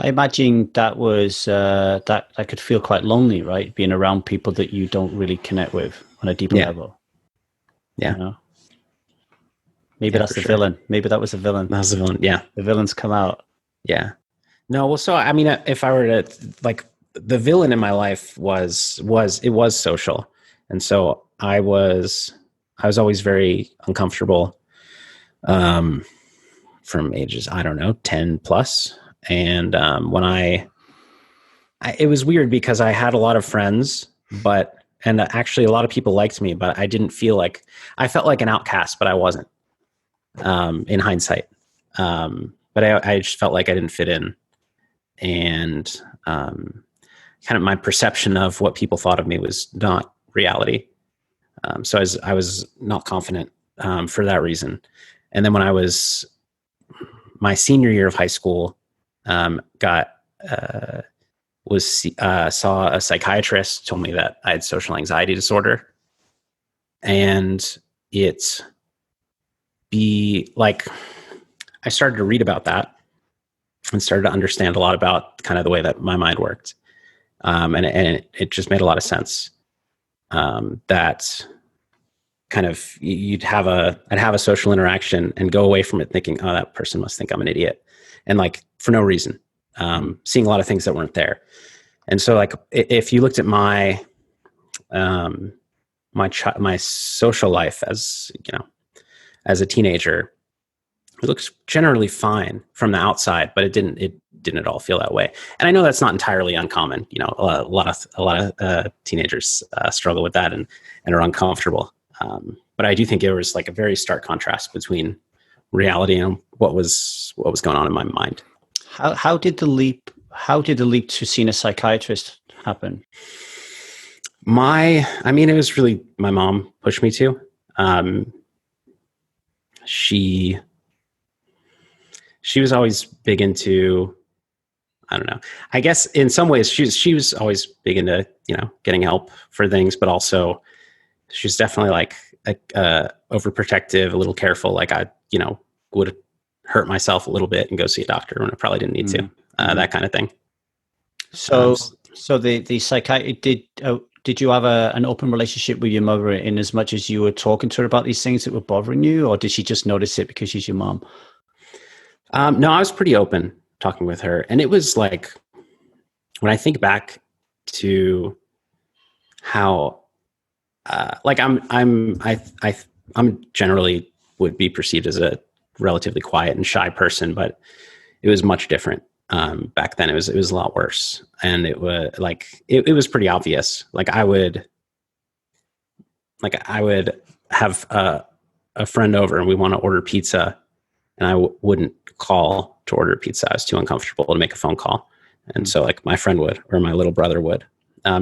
I imagine that was that could feel quite lonely, right? Being around people that you don't really connect with on a deeper level. Yeah. Maybe that's the villain. Maybe that was the villain. That was the villain. Yeah. The villain's come out. Yeah. No, well, so I mean, if I were to, like, the villain in my life was social, and so I was always very uncomfortable, from ages, I don't know, 10 plus. And when it was weird because I had a lot of friends, and actually a lot of people liked me, but I felt like an outcast, but I wasn't, in hindsight. But I just felt like I didn't fit in. And kind of my perception of what people thought of me was not reality. So I was not confident for that reason. And then when I was my senior year of high school, saw a psychiatrist, told me that I had social anxiety disorder. And I started to read about that and started to understand a lot about kind of the way that my mind worked. And it just made a lot of sense. That kind of, I'd have a social interaction and go away from it thinking, oh, that person must think I'm an idiot. And like, for no reason, seeing a lot of things that weren't there. And so like, if you looked at my social life as a teenager, it looks generally fine from the outside, but it didn't at all feel that way. And I know that's not entirely uncommon. A lot of teenagers struggle with that and are uncomfortable. But I do think there was like a very stark contrast between reality and what was going on in my mind. How did the leap to seeing a psychiatrist happen? It was really my mom pushed me to. She was always big into, I don't know, I guess in some ways she was always big into, getting help for things, but also she was definitely like overprotective, a little careful. Like I, would hurt myself a little bit and go see a doctor when I probably didn't need to, that kind of thing. So the psychiatrist, did you have an open relationship with your mother in as much as you were talking to her about these things that were bothering you, or did she just notice it because she's your mom? No, I was pretty open talking with her. And it was like, when I think back to how, I'm generally would be perceived as a relatively quiet and shy person, but it was much different. Back then it was a lot worse. And it was like, it was pretty obvious. Like I would have a friend over and we want to order pizza, and I wouldn't call to order pizza. I was too uncomfortable to make a phone call. And so like my friend would, or my little brother would.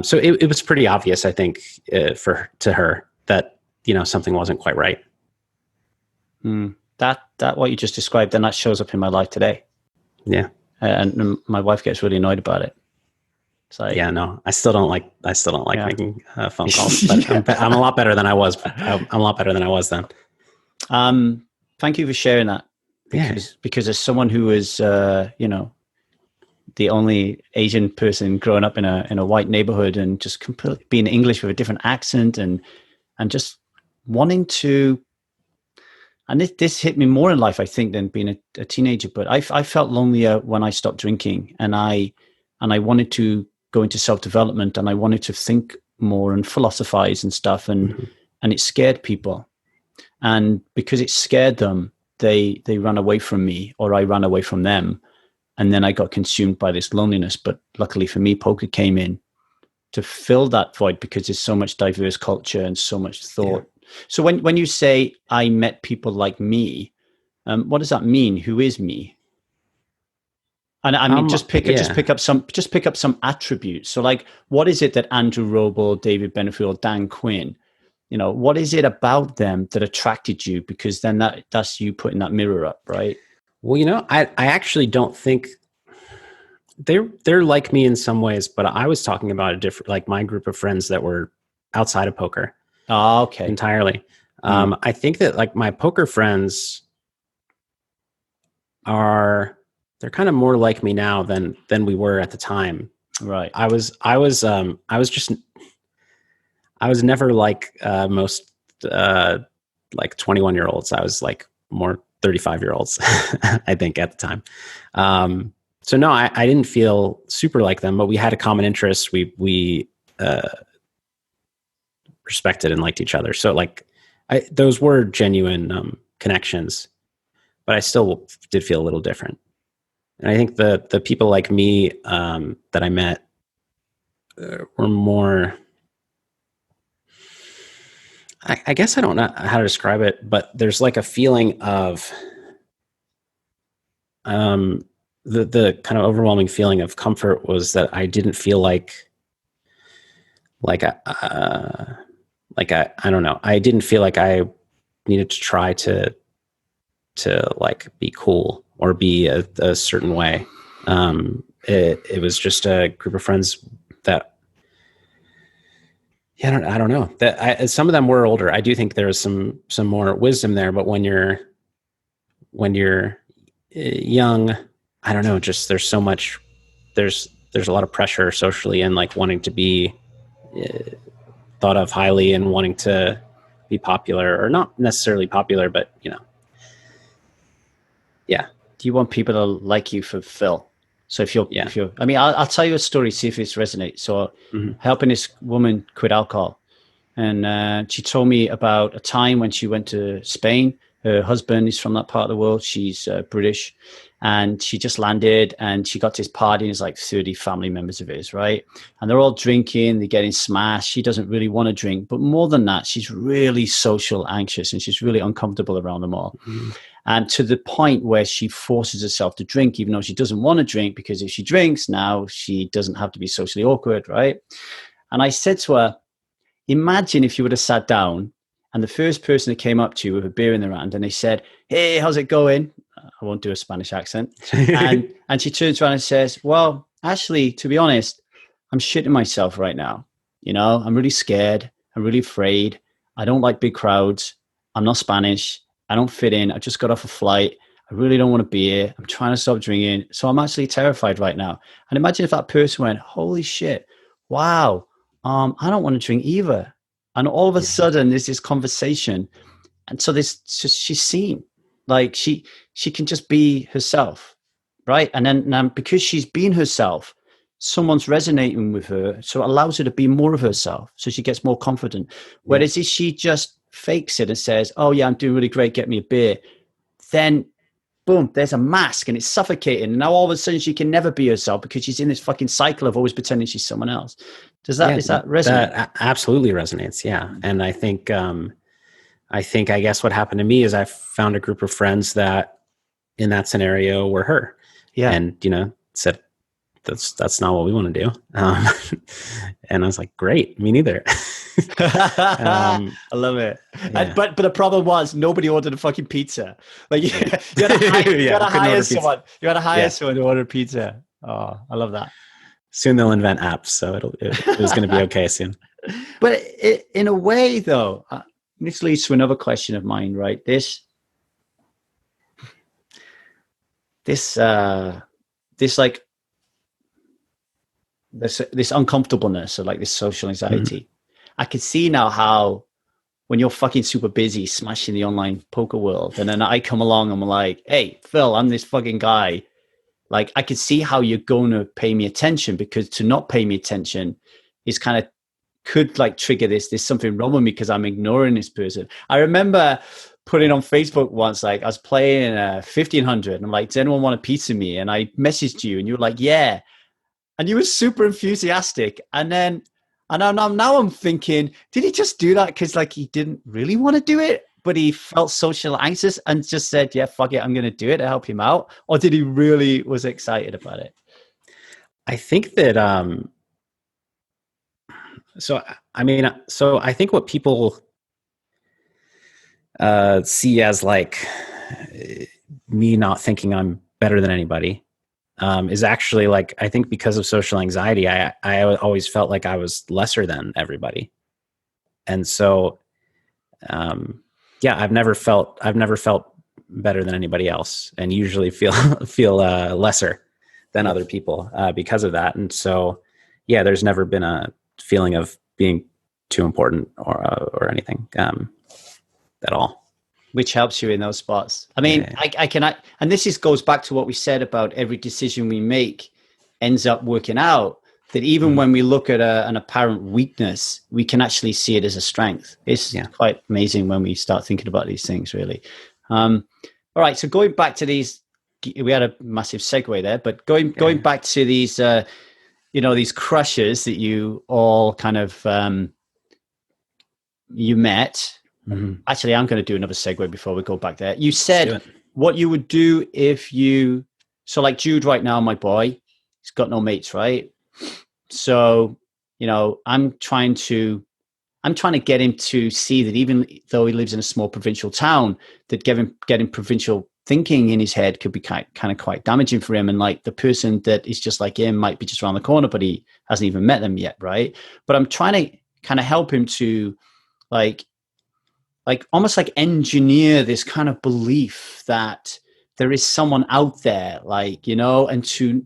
So it was pretty obvious, I think, to her that, something wasn't quite right. That what you just described, then that shows up in my life today. Yeah. And my wife gets really annoyed about it. It's like, yeah, no, I still don't like making phone calls, but I'm a lot better than I was. I'm a lot better than I was then. Thank you for sharing that. Because as someone who is, the only Asian person growing up in a white neighborhood and just completely being English with a different accent and just wanting to, and this hit me more in life, I think, than being a teenager. But I felt lonelier when I stopped drinking, and I wanted to go into self-development, and I wanted to think more and philosophize and stuff, and it scared people, and because it scared them, they ran away from me, or I ran away from them. And then I got consumed by this loneliness. But luckily for me, poker came in to fill that void, because there's so much diverse culture and so much thought. Yeah. So when you say I met people like me, what does that mean? Who is me? And I mean, just pick up some attributes. So like, what is it that Andrew Roble, David Benefield, Dan Quinn, what is it about them that attracted you? Because then that's you putting that mirror up, right? Well, I actually don't think they're like me in some ways, but I was talking about a different, like my group of friends that were outside of poker. Oh, okay. Entirely. I think that like my poker friends they're kind of more like me now than we were at the time. Right. I was never like most like 21-year-olds. I was like more 35-year-olds, I think, at the time. So no, I didn't feel super like them, but we had a common interest. We respected and liked each other. So like, those were genuine connections, but I still did feel a little different. And I think the people like me that I met were more. I guess I don't know how to describe it, but there's like a feeling of the kind of overwhelming feeling of comfort was that I didn't feel like I don't know. I didn't feel like I needed to try to like be cool or be a certain way. It was just a group of friends that. Yeah, I don't know. That some of them were older. I do think there was some more wisdom there. But when you're young, I don't know. Just there's so much. There's a lot of pressure socially, and like wanting to be thought of highly and wanting to be popular, or not necessarily popular, but yeah. Do you want people to like you for Phil? So if you're, I mean, I'll tell you a story, see if it resonates. So helping this woman quit alcohol. And she told me about a time when she went to Spain. Her husband is from that part of the world. She's British. And she just landed and she got to this party, and there's like 30 family members of his, right? And they're all drinking, they're getting smashed. She doesn't really want to drink. But more than that, she's really social anxious and she's really uncomfortable around them all. And to the point where she forces herself to drink, even though she doesn't want to drink, because if she drinks now, she doesn't have to be socially awkward, right? And I said to her, imagine if you would have sat down and the first person that came up to you with a beer in their hand and they said, hey, how's it going? I won't do a Spanish accent. And she turns around and says, well, actually, to be honest, I'm shitting myself right now. I'm really scared. I'm really afraid. I don't like big crowds. I'm not Spanish. I don't fit in. I just got off a flight. I really don't want to be here. I'm trying to stop drinking. So I'm actually terrified right now. And imagine if that person went, holy shit, wow, I don't want to drink either. And all of a sudden there's this conversation. And so she's seen, like she can just be herself, right? And then because she's being herself, someone's resonating with her. So it allows her to be more of herself. So she gets more confident. Whereas if she just fakes it and says, oh yeah, I'm doing really great, get me a beer, then boom, there's a mask and it's suffocating. And now all of a sudden she can never be herself because she's in this fucking cycle of always pretending she's someone else. Does that resonate? That absolutely resonates. Yeah. And I think, I guess what happened to me is I found a group of friends that in that scenario were her. Yeah. And, said, that's not what we want to do. And I was like, great, me neither. I love it. Yeah. But the problem was nobody ordered a fucking pizza. Like you had to hire someone. You had to hire someone to order pizza. Oh, I love that. Soon they'll invent apps, so it was going to be okay soon. But in a way, though, this leads to another question of mine. Right? This uncomfortableness or like this social anxiety. Mm-hmm. I can see now how when you're fucking super busy smashing the online poker world, and then I come along and I'm like, hey, Phil, I'm this fucking guy. Like, I could see how you're going to pay me attention, because to not pay me attention is kind of could like trigger this. There's something wrong with me because I'm ignoring this person. I remember putting on Facebook once, like I was playing 1500 and I'm like, does anyone want a pizza of me? And I messaged you and you were like, yeah. And you were super enthusiastic. And then, now I'm thinking, did he just do that because like he didn't really want to do it, but he felt social anxious and just said, yeah, fuck it, I'm going to do it to help him out? Or did he really was excited about it? I think that, so I think what people see as like me not thinking I'm better than anybody is actually like, I think because of social anxiety, I always felt like I was lesser than everybody. And so, I've never felt better than anybody else, and usually feel lesser than other people because of that. And so, there's never been a feeling of being too important or anything at all. Which helps you in those spots. I mean, yeah. And this goes back to what we said about every decision we make ends up working out, that even when we look at an apparent weakness, we can actually see it as a strength. It's quite amazing when we start thinking about these things, really. All right. So going back to these, we had a massive segue there, but going back to these, these crushes that you all kind of, you met. Mm-hmm. Actually, I'm going to do another segue before we go back there. You said what you would do so like Jude right now, my boy, he's got no mates, right? So, I'm trying to get him to see that even though he lives in a small provincial town, that getting provincial thinking in his head could be kind of quite damaging for him. And like the person that is just like him might be just around the corner, but he hasn't even met them yet, right? But I'm trying to kind of help him to like almost like engineer this kind of belief that there is someone out there, and to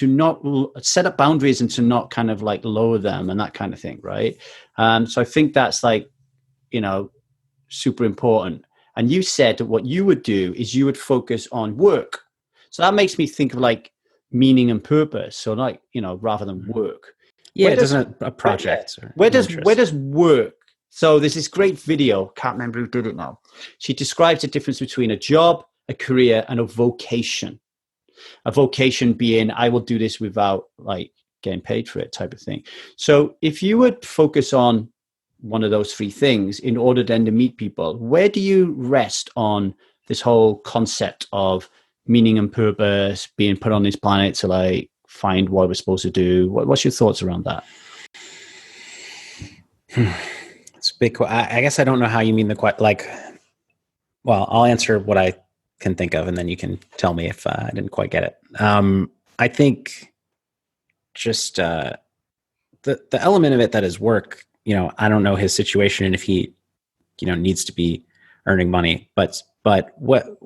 not set up boundaries and to not kind of like lower them and that kind of thing. Right. So I think that's like, super important. And you said that what you would do is you would focus on work. So that makes me think of like meaning and purpose. So like, rather than work. Yeah. It doesn't a project. Where does work? So there's this great video, can't remember who did it now. She describes the difference between a job, a career, and a vocation. A vocation being, I will do this without like getting paid for it type of thing. So if you would focus on one of those three things in order then to meet people, where do you rest on this whole concept of meaning and purpose, being put on this planet to like find what we're supposed to do? What's your thoughts around that? It's big. I guess I don't know how you mean well, I'll answer what I can think of, and then you can tell me if I didn't quite get it. I think just the element of it that is work, I don't know his situation and if he, needs to be earning money, but what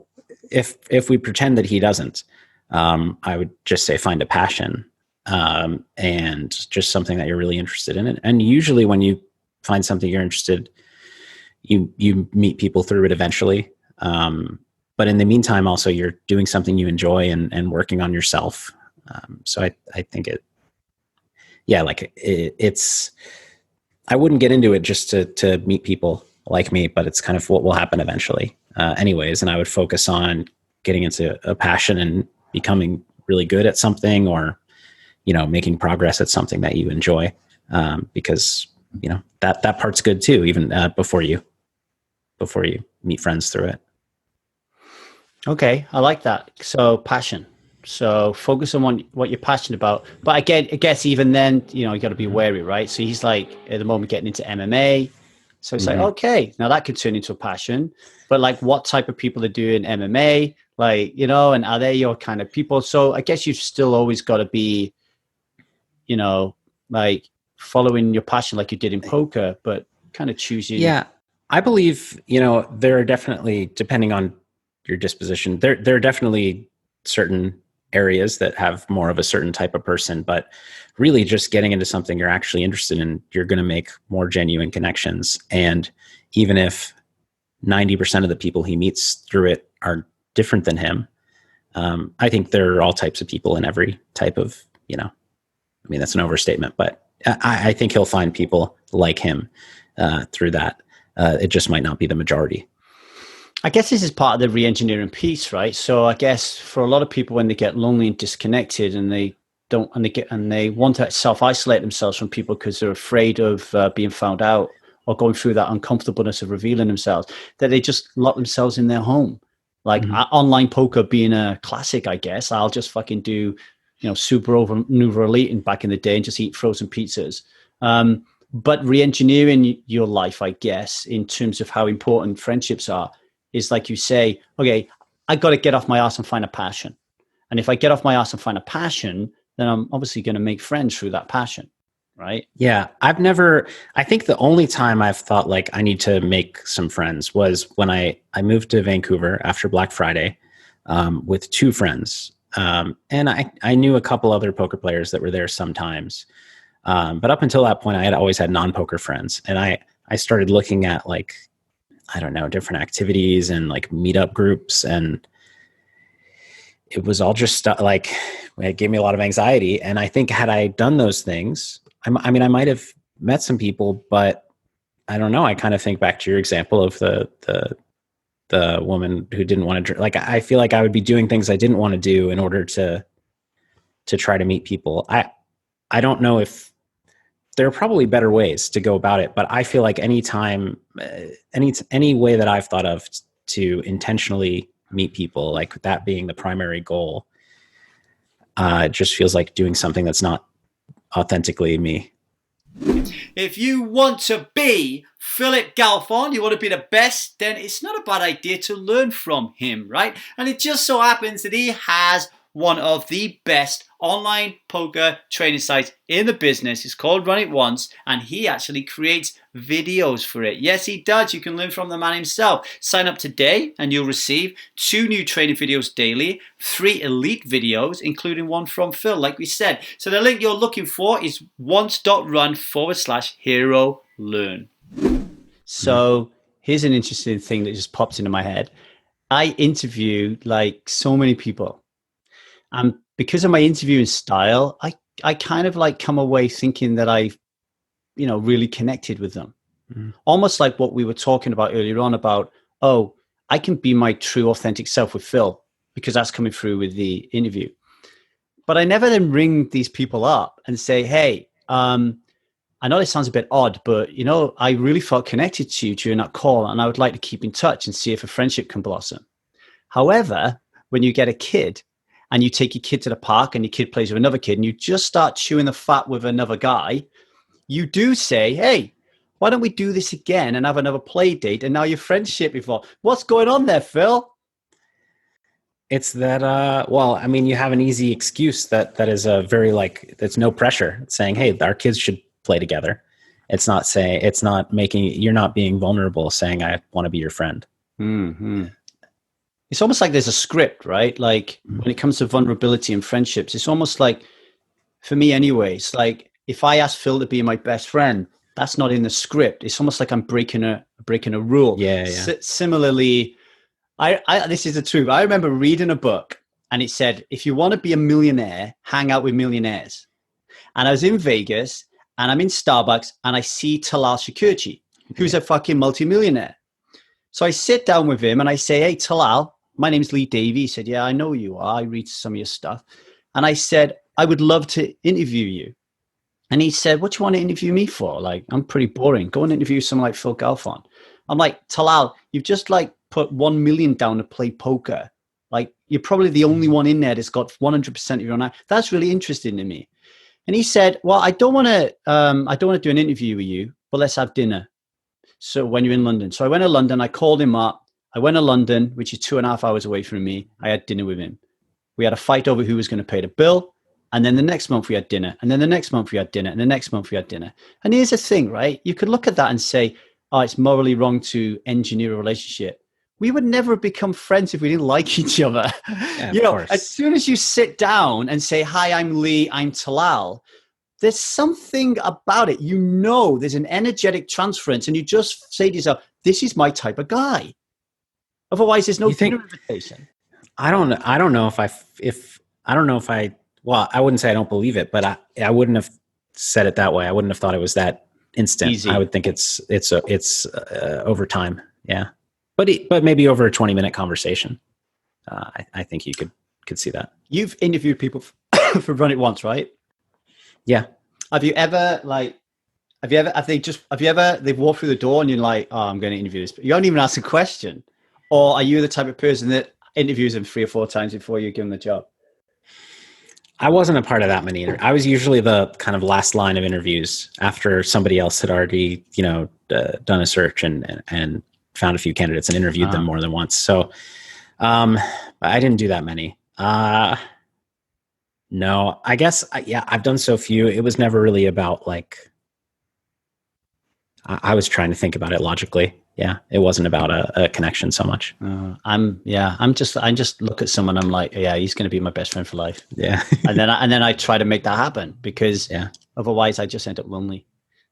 if we pretend that he doesn't, I would just say find a passion, and just something that you're really interested in. And usually when you find something you're interested, you meet people through it eventually. But in the meantime, also you're doing something you enjoy and working on yourself. So I think it's, I wouldn't get into it just to meet people. like me, but it's kind of what will happen eventually, anyways. And I would focus on getting into a passion and becoming really good at something, or, making progress at something that you enjoy, because, that part's good too, even before you meet friends through it. Okay, I like that. So passion. So focus on what you're passionate about. But again, I guess even then, you got to be wary, right? So he's like at the moment getting into MMA. So it's like, okay, now that could turn into a passion. But like, what type of people are doing MMA? Like, and are they your kind of people? So I guess you've still always got to be, like following your passion like you did in poker, but kind of choosing. Yeah, I believe, there are definitely, depending on your disposition, there are definitely certain areas that have more of a certain type of person, but really just getting into something you're actually interested in, you're going to make more genuine connections. And even if 90% of the people he meets through it are different than him, I think there are all types of people in every type of, that's an overstatement, but I think he'll find people like him through that. It just might not be the majority. I guess this is part of the re-engineering piece, right? So I guess for a lot of people, when they get lonely and disconnected, and they want to self-isolate themselves from people because they're afraid of being found out or going through that uncomfortableness of revealing themselves, that they just lock themselves in their home. Like online poker being a classic, I guess. I'll just fucking do, super over Nouveau Elite back in the day and just eat frozen pizzas. But re-engineering your life, I guess, in terms of how important friendships are, is like you say, okay, I got to get off my ass and find a passion. And if I get off my ass and find a passion, then I'm obviously going to make friends through that passion, right? Yeah, I think the only time I've thought like I need to make some friends was when I moved to Vancouver after Black Friday with two friends. And I knew a couple other poker players that were there sometimes. But up until that point, I had always had non-poker friends. And I started looking at like, I don't know, different activities and like meetup groups. And it was all just like, it gave me a lot of anxiety. And I think had I done those things, I might have met some people, but I don't know. I kind of think back to your example of the woman who didn't want to drink. Like, I feel like I would be doing things I didn't want to do in order to try to meet people. I don't know if there are probably better ways to go about it, but I feel like any way that I've thought of to intentionally meet people, like that being the primary goal, it just feels like doing something that's not authentically me. If you want to be Phil Galfond, you want to be the best, then it's not a bad idea to learn from him, right? And it just so happens that he has one of the best online poker training sites in the business. It's called Run It Once, and he actually creates videos for it. Yes, he does. You can learn from the man himself. Sign up today and you'll receive 2 new training videos daily, 3 elite videos, including one from Phil, like we said. So the link you're looking for is once.run/hero learn. So here's an interesting thing that just pops into my head. I interview like so many people. And because of my interviewing style, I kind of like come away thinking that I, really connected with them. Almost like what we were talking about earlier on about, oh, I can be my true authentic self with Phil because that's coming through with the interview. But I never then ring these people up and say, hey, I know this sounds a bit odd, but, I really felt connected to you during that call and I would like to keep in touch and see if a friendship can blossom. However, when you get a kid, and you take your kid to the park and your kid plays with another kid and you just start chewing the fat with another guy, you do say, hey, why don't we do this again and have another play date? And now your friendship evolves. What's going on there, Phil? It's that, you have an easy excuse that is a very that's no pressure. It's saying, hey, our kids should play together. It's not you're not being vulnerable saying, I want to be your friend. Mm-hmm. It's almost like there's a script, right? Like when it comes to vulnerability and friendships, it's almost like, for me anyway, it's like if I ask Phil to be my best friend, that's not in the script. It's almost like I'm breaking a rule. Yeah. Similarly, this is the truth. I remember reading a book and it said, if you want to be a millionaire, hang out with millionaires. And I was in Vegas and I'm in Starbucks and I see Talal Shakurchi. who's a fucking multimillionaire. So I sit down with him and I say, hey, Talal, my name's Lee Davey. He said, yeah, I know who you are. I read some of your stuff. And I said, I would love to interview you. And he said, what do you want to interview me for? Like, I'm pretty boring. Go and interview someone like Phil Galfond. I'm like, Talal, you've just like put 1 million down to play poker. Like, you're probably the only one in there that's got 100% of your own. That's really interesting to me. And he said, well, I don't want to do an interview with you, but let's have dinner. So when you're in London. So I went to London, I called him up. I went to London, which is 2.5 hours away from me. I had dinner with him. We had a fight over who was going to pay the bill. And then the next month we had dinner. And then the next month we had dinner. And the next month we had dinner. And here's the thing, right? You could look at that and say, oh, it's morally wrong to engineer a relationship. We would never become friends if we didn't like each other. Yeah, as soon as you sit down and say, hi, I'm Lee, I'm Talal, there's something about it. There's an energetic transference, and you just say to yourself, this is my type of guy. Otherwise, there's no invitation. I don't know if well, I wouldn't say I don't believe it, but I wouldn't have said it that way. I wouldn't have thought it was that instant. Easy. I would think it's over time. Yeah. But maybe over a 20-minute conversation. I think you could see that. You've interviewed people for Run It Once, right? Yeah. Have you ever they've walked through the door and you're like, oh, I'm going to interview this, but you don't even ask a question? Or are you the type of person that interviews them 3 or 4 times before you give them the job? I wasn't a part of that many. I was usually the kind of last line of interviews after somebody else had already, done a search and found a few candidates and interviewed them more than once. So I didn't do that many. No, I guess, I've done so few. It was never really about like, I was trying to think about it logically. Yeah. It wasn't about a connection so much. I just look at someone. I'm like, yeah, he's going to be my best friend for life. Yeah. and then I try to make that happen because otherwise I just end up lonely.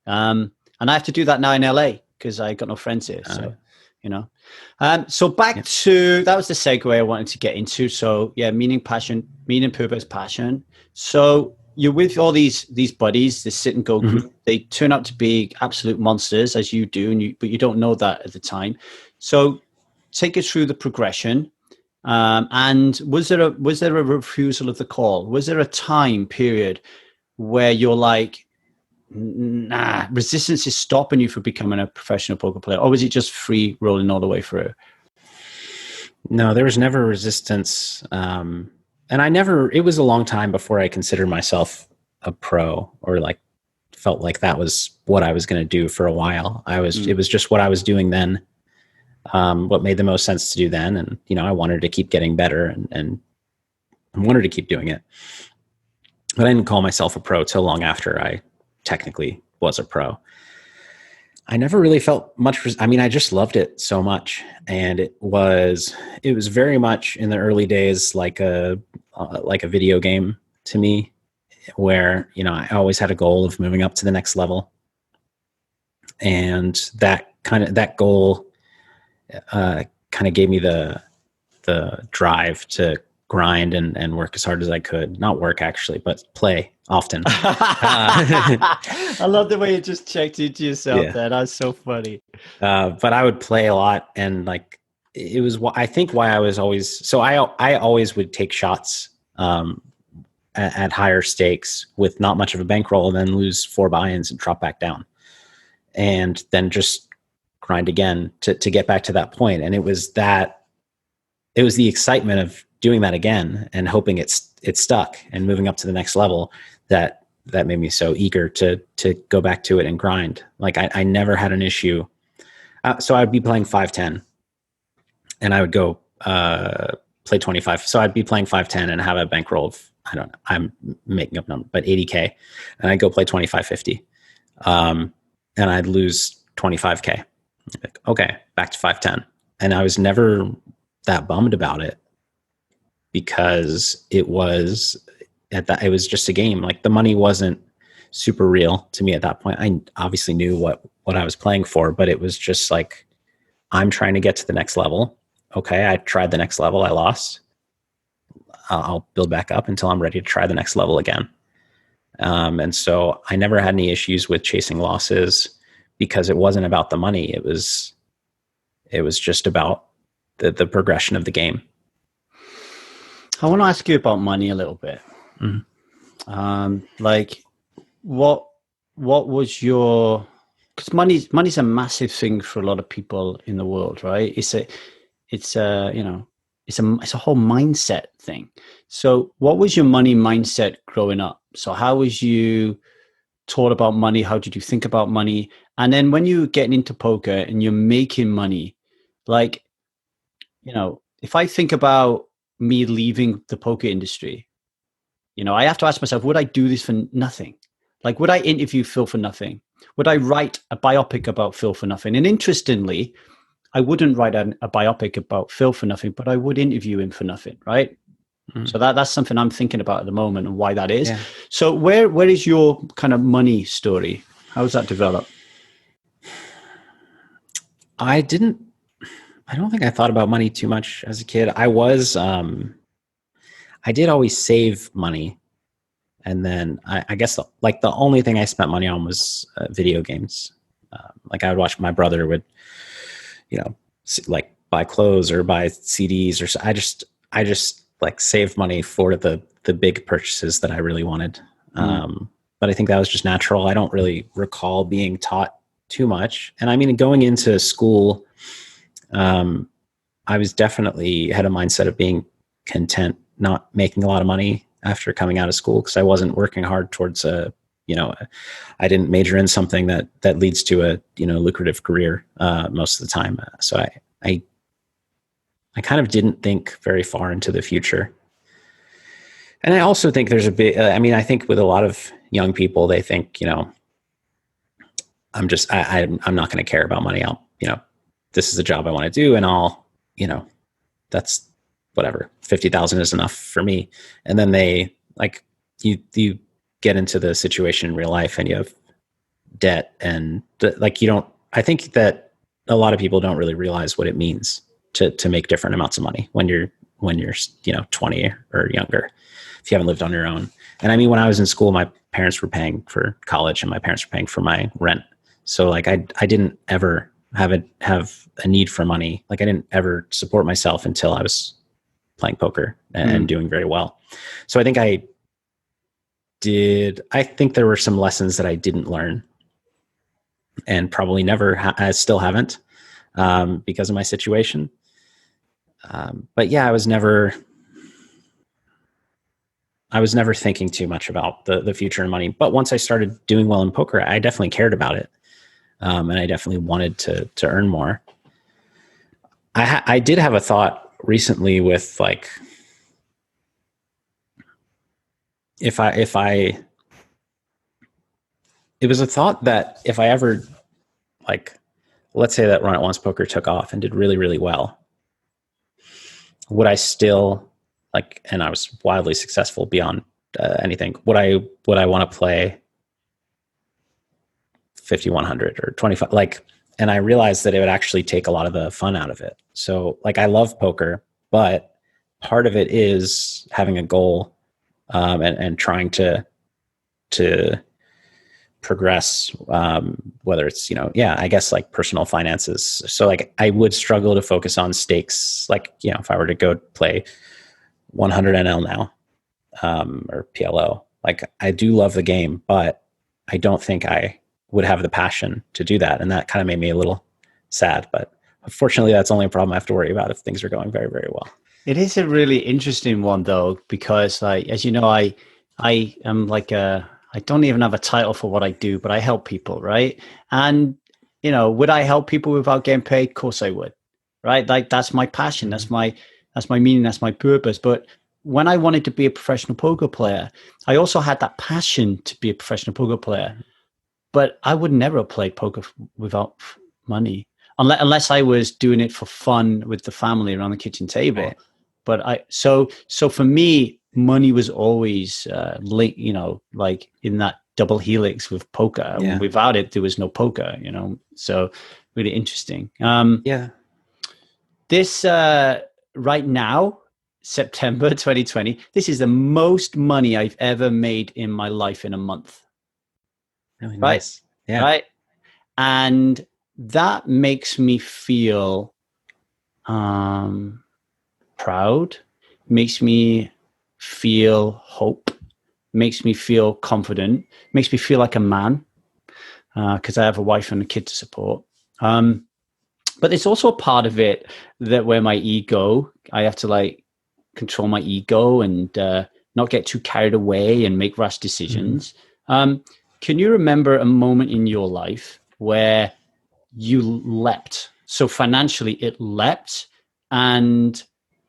And I have to do that now in LA because I got no friends here. So, so back to, that was the segue I wanted to get into. So meaning, purpose, passion. So you're with all these buddies, this sit and go group. Mm-hmm. They turn out to be absolute monsters as you do, but you don't know that at the time. So take us through the progression. And was there a refusal of the call? Was there a time period where you're like, nah, resistance is stopping you from becoming a professional poker player? Or was it just free rolling all the way through? No, there was never resistance. And it was a long time before I considered myself a pro or like felt like that was what I was going to do for a while. It was just what I was doing then, what made the most sense to do then. And, I wanted to keep getting better and wanted to keep doing it. But I didn't call myself a pro till long after I technically was a pro. I never really felt much. I just loved it so much. And it was very much in the early days, like a video game to me where, I always had a goal of moving up to the next level. And that goal kind of gave me the drive to grind and work as hard as I could. Not work actually, but play often. I love the way you just checked into yourself there. That's so funny. But I would play a lot, and like it was I think why I was always so I always would take shots at higher stakes with not much of a bankroll and then lose 4 buy-ins and drop back down. And then just grind again to get back to that point. And it was the excitement of doing that again and hoping it stuck and moving up to the next level that made me so eager to go back to it and grind. Like I never had an issue. So I'd be playing 5-10 and I would go play 25. So I'd be playing 5-10 and have a bankroll of, I don't know, I'm making up number, but 80K, and I'd go play 25-50. And I'd lose 25K. Like, okay, back to 5-10. And I was never that bummed about it because it was just a game. Like the money wasn't super real to me at that point. I obviously knew what I was playing for, but it was just like, I'm trying to get to the next level. Okay, I tried the next level. I lost. I'll build back up until I'm ready to try the next level again. And so I never had any issues with chasing losses because it wasn't about the money. It was just about the progression of the game. I want to ask you about money a little bit. Like what was your, because money's a massive thing for a lot of people in the world, right? It's a whole mindset thing. So what was your money mindset growing up? So how was you taught about money? How did you think about money? And then when you getting into poker and you're making money, like, if I think about me leaving the poker industry, I have to ask myself, would I do this for nothing? Like, would I interview Phil for nothing? Would I write a biopic about Phil for nothing? And interestingly, I wouldn't write a biopic about Phil for nothing, but I would interview him for nothing, right? So that's something I'm thinking about at the moment and why that is. Yeah. So where is your kind of money story? How's that developed? I don't think I thought about money too much as a kid. I did always save money. And then I guess the only thing I spent money on was video games. Like I would watch my brother would, like buy clothes or buy CDs or so. I just like saved money for the big purchases that I really wanted. But I think that was just natural. I don't really recall being taught too much. And I mean, going into school, I was definitely had a mindset of being content, not making a lot of money after coming out of school, because I wasn't working hard towards I didn't major in something that leads to a, lucrative career most of the time. So I kind of didn't think very far into the future. And I also think there's a bit, I think with a lot of young people, they think, I'm not going to care about money. This is a job I want to do, and that's whatever, 50,000 is enough for me. And then they like, you get into the situation in real life and you have debt and I think that a lot of people don't really realize what it means to make different amounts of money when you're 20 or younger, if you haven't lived on your own. And I mean, when I was in school, my parents were paying for college and my parents were paying for my rent. So like, I didn't ever have a need for money. Like I didn't ever support myself until I was playing poker and doing very well. So I think I think there were some lessons that I didn't learn and probably never, I still haven't, because of my situation. But yeah, I was never thinking too much about the future and money. But once I started doing well in poker, I definitely cared about it. And I definitely wanted to earn more. I did have a thought recently with like, it was a thought that if I ever, like, let's say that Run It Once Poker took off and did really, really well, would I still and I was wildly successful beyond anything, would I want to play 5,100 or 25? And I realized that it would actually take a lot of the fun out of it. So like, I love poker, but part of it is having a goal, and trying to progress, whether it's, I guess like personal finances. So like I would struggle to focus on stakes. Like, if I were to go play 100 NL now, or PLO, like I do love the game, but I don't think I would have the passion to do that. And that kind of made me a little sad, but unfortunately that's only a problem I have to worry about if things are going very, very well. It is a really interesting one though, because like, as you know, I am like I don't even have a title for what I do, but I help people. Right. And, would I help people without getting paid? Of course I would. Right. Like that's my passion. That's my meaning. That's my purpose. But when I wanted to be a professional poker player, I also had that passion to be a professional poker player, but I would never have played poker without money, unless I was doing it for fun with the family around the kitchen table. Right. But so for me, money was always linked, like in that double helix with poker. Yeah. Without it, there was no poker, so really interesting. This right now, September 2020, this is the most money I've ever made in my life in a month. Really nice. Yeah. Right. And that makes me feel proud, makes me feel hope, makes me feel confident, makes me feel like a man, because I have a wife and a kid to support. But there's also a part of it that where my ego, I have to like control my ego and not get too carried away and make rash decisions. Can you remember a moment in your life where you leapt? So financially it leapt, and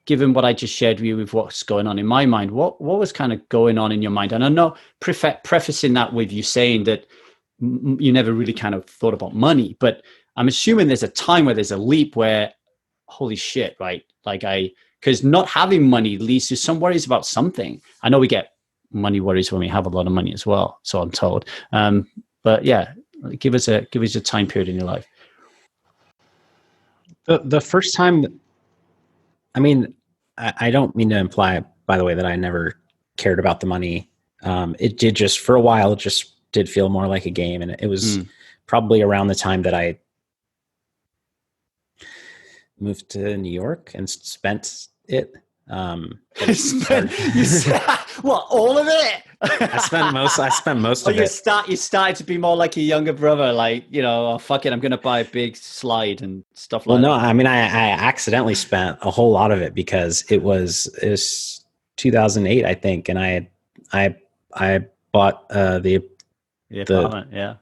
given what I just shared with you with what's going on in my mind, what was kind of going on in your mind? And I know prefacing that with you saying that you never really kind of thought about money, but I'm assuming there's a time where there's a leap where, holy shit, right? Like because not having money leads to some worries about something. I know we get money worries when we have a lot of money as well, so I'm told. But yeah, give us a time period in your life. The first time, I mean, I don't mean to imply, by the way, that I never cared about the money. It did just, for a while, it just did feel more like a game. And it was probably around the time that I moved to New York and spent it. You said, what, all of it? I spent most of you it. You started to be more like a younger brother, like, oh, fuck it, I'm going to buy a big slide and stuff like that. Well, no, I mean, I accidentally spent a whole lot of it because it was 2008, I think, and I bought the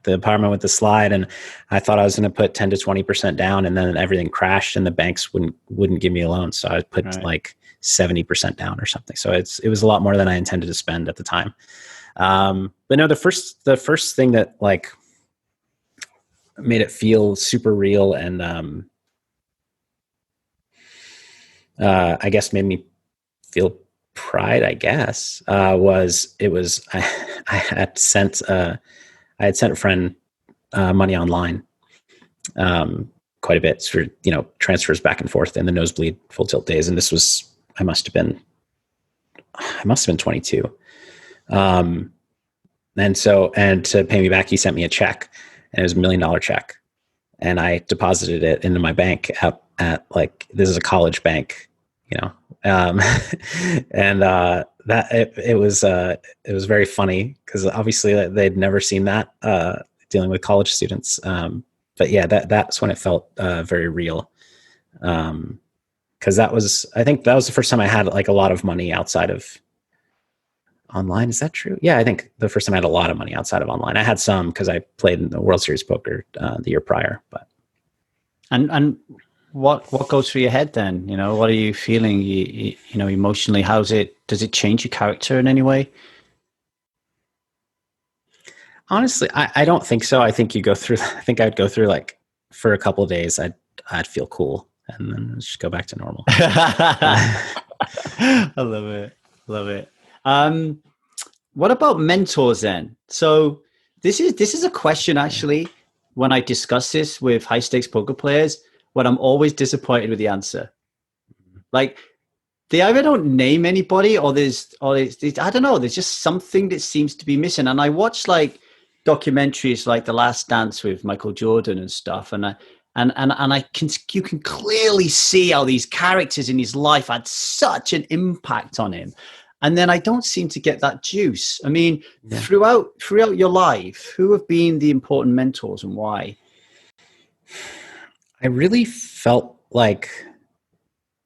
apartment with the slide, and I thought I was going to put 10 to 20% down, and then everything crashed, and the banks wouldn't give me a loan, so I put like 70% down or something. So it was a lot more than I intended to spend at the time. But no, the first thing that like made it feel super real and I guess made me feel pride, I guess, was I had sent a friend money online quite a bit for, transfers back and forth in the Nosebleed Full Tilt days. And this was, I must have been 22. And to pay me back, he sent me a check, and it was $1 million check. And I deposited it into my bank at like, this is a college bank, and that it was very funny because obviously they'd never seen that dealing with college students. But yeah, that's when it felt very real. Because I think that was the first time I had like a lot of money outside of online. Is that true? Yeah, I think the first time I had a lot of money outside of online. I had some because I played in the World Series poker the year prior. But and what goes through your head then? What are you feeling? You emotionally, does it change your character in any way? Honestly, I don't think so. I think I think I'd go through like for a couple of days, I'd feel cool and then just go back to normal. I love it. Love it. What about mentors then? So this is a question actually, when I discuss this with high stakes poker players, when I'm always disappointed with the answer. Like they either don't name anybody or there's I don't know, there's just something that seems to be missing. And I watch like documentaries like The Last Dance with Michael Jordan and stuff, and you can clearly see how these characters in his life had such an impact on him. And then I don't seem to get that juice. I mean, throughout your life, who have been the important mentors and why? I really felt like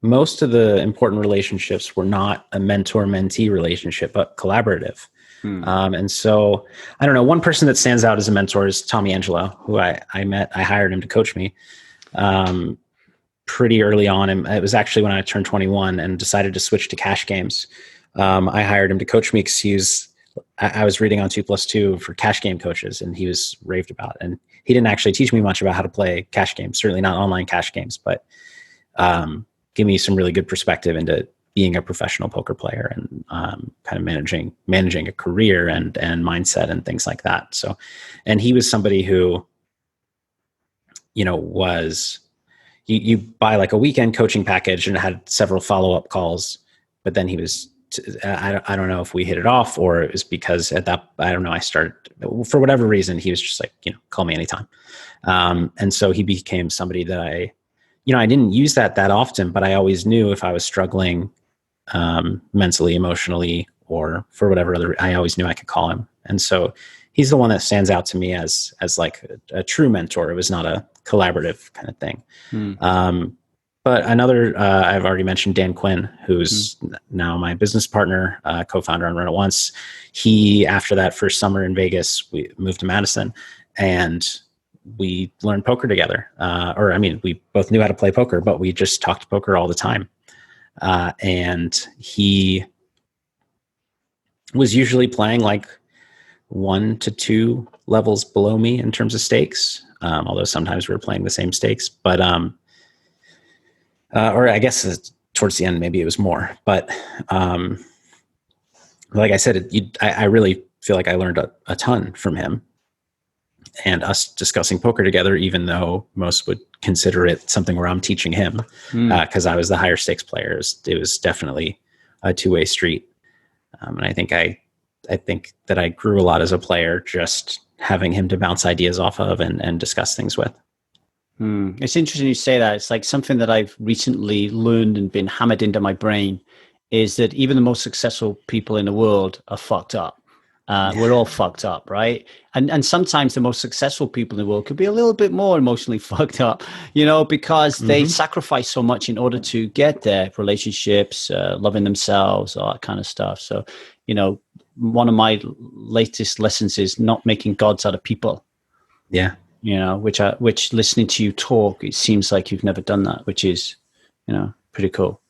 most of the important relationships were not a mentor-mentee relationship, but collaborative. And so, I don't know, one person that stands out as a mentor is Tommy Angelo, who I met. I hired him to coach me pretty early on. And it was actually when I turned 21 and decided to switch to cash games. I hired him to coach me because I was reading on 2+2 for cash game coaches, and he was raved about. And he didn't actually teach me much about how to play cash games, certainly not online cash games, but give me some really good perspective into being a professional poker player and kind of managing a career and mindset and things like that. So, and he was somebody who, was you buy like a weekend coaching package and had several follow-up calls, but then he was I don't know if we hit it off, or it was because at that, I don't know, I started, for whatever reason, he was just like, call me anytime. And so he became somebody that I didn't use that often, but I always knew if I was struggling mentally, emotionally, or for whatever other, I always knew I could call him. And so he's the one that stands out to me as like a true mentor. It was not a collaborative kind of thing. But another, I've already mentioned Dan Quinn, who's now my business partner, co-founder on Run It Once. He, after that first summer in Vegas, we moved to Madison and we learned poker together. We both knew how to play poker, but we just talked poker all the time. And he was usually playing like 1 to 2 levels below me in terms of stakes. Although sometimes we were playing the same stakes, but, or I guess towards the end, maybe it was more, but, like I said, I really feel like I learned a ton from him and us discussing poker together, even though most would consider it something where I'm teaching him, because I was the higher stakes player. It was definitely a two-way street. And I think that I grew a lot as a player, just having him to bounce ideas off of and discuss things with. It's interesting you say that. It's like something that I've recently learned and been hammered into my brain is that even the most successful people in the world are fucked up. We're all fucked up, right? And sometimes the most successful people in the world could be a little bit more emotionally fucked up, because they sacrifice so much in order to get there, relationships, loving themselves, all that kind of stuff. So, one of my latest lessons is not making gods out of people. Yeah. Which listening to you talk, it seems like you've never done that, which is, pretty cool.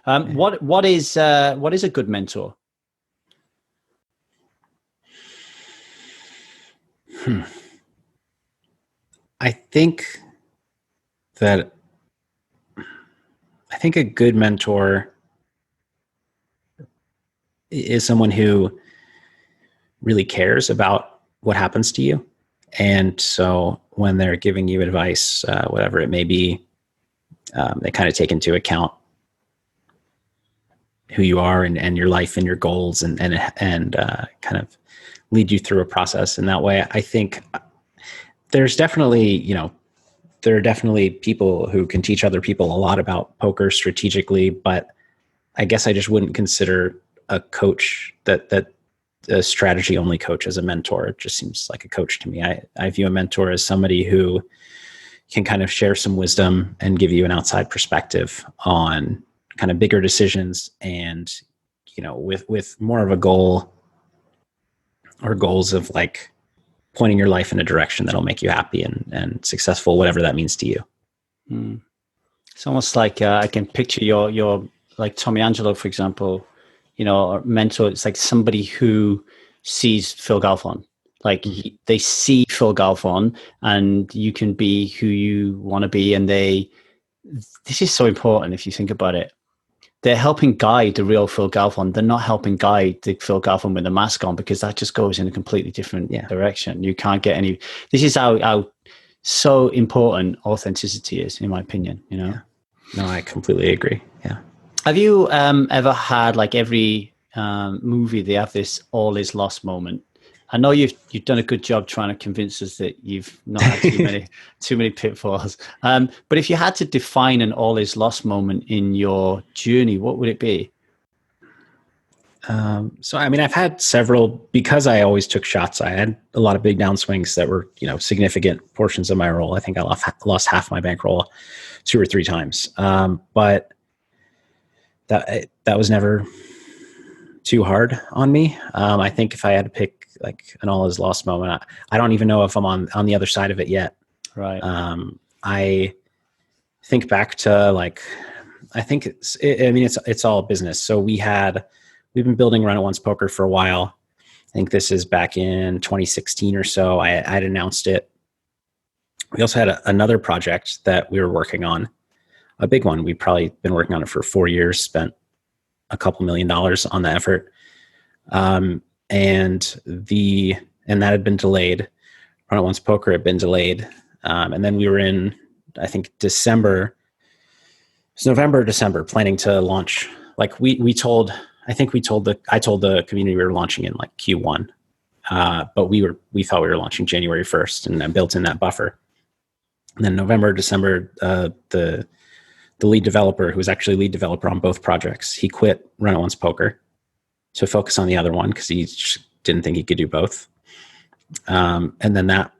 What is a good mentor? I think a good mentor is someone who really cares about what happens to you. And so when they're giving you advice, whatever it may be, they kind of take into account who you are and your life and your goals and kind of lead you through a process in that way. I think there's definitely, there are definitely people who can teach other people a lot about poker strategically, but I guess I just wouldn't consider a coach that a strategy only coach as a mentor. It just seems like a coach to me. I view a mentor as somebody who can kind of share some wisdom and give you an outside perspective on kind of bigger decisions and, with more of a goal or goals of like pointing your life in a direction that'll make you happy and successful, whatever that means to you. It's almost like I can picture your like Tommy Angelo, for example, or mentor. It's like somebody who sees Phil Galfond. Like they see Phil Galfond, and you can be who you want to be. And this is so important if you think about it. They're helping guide the real Phil Galfond. They're not helping guide the Phil Galfond with the mask on, because that just goes in a completely different direction. You can't get any. This is how so important authenticity is, in my opinion. Yeah. No, I completely agree. Yeah. Have you ever had, like, every movie, they have this all is lost moment? I know you've done a good job trying to convince us that you've not had too many pitfalls. But if you had to define an all is lost moment in your journey, what would it be? So, I've had several, because I always took shots. I had a lot of big downswings that were, significant portions of my role. I think I lost half my bankroll 2 or 3 times. But that was never too hard on me. I think if I had to pick like an all is lost moment, I don't even know if I'm on the other side of it yet. Right. I think back to I think it's all business. So we've been building Run It Once Poker for a while. I think this is back in 2016 or so. I'd announced it. We also had another project that we were working on, a big one. We'd probably been working on it for 4 years, spent a couple $1 million on the effort. And that had been delayed. Run It Once Poker had been delayed. And then we were in, I think, November, December, planning to launch like I told the community we were launching in like Q1, but we thought we were launching January 1st, and I built in that buffer. And then November, December, the lead developer, who was actually lead developer on both projects, he quit Run It Once Poker to focus on the other one because he just didn't think he could do both. And then and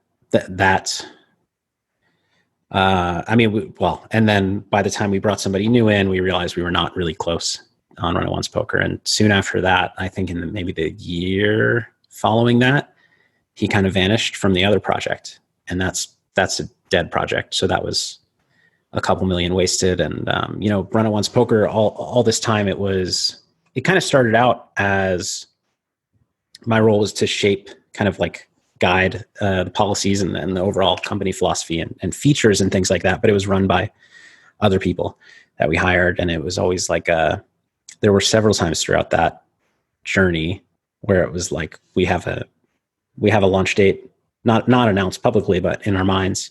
then by the time we brought somebody new in, we realized we were not really close on Run It Once Poker. And soon after that, I think in maybe the year following that, he kind of vanished from the other project, and that's a dead project. So that was a couple million wasted. And, Run It Once Poker, all this time, it kind of started out as my role was to shape, kind of like guide the policies and the overall company philosophy and features and things like that. But it was run by other people that we hired. And it was always like, there were several times throughout that journey where it was like, we have a launch date, not announced publicly, but in our minds,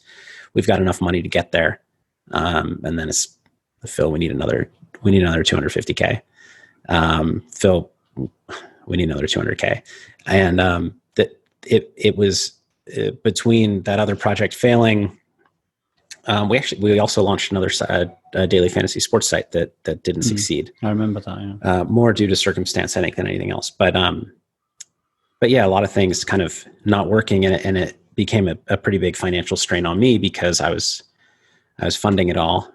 we've got enough money to get there. And then it's, Phil, we need another 250K. Phil, we need another 200K. And it was between that other project failing. We also launched another daily fantasy sports site that didn't succeed. I remember that. Yeah. More due to circumstance, I think, than anything else. But yeah, a lot of things kind of not working, and it became a pretty big financial strain on me because I was funding it all,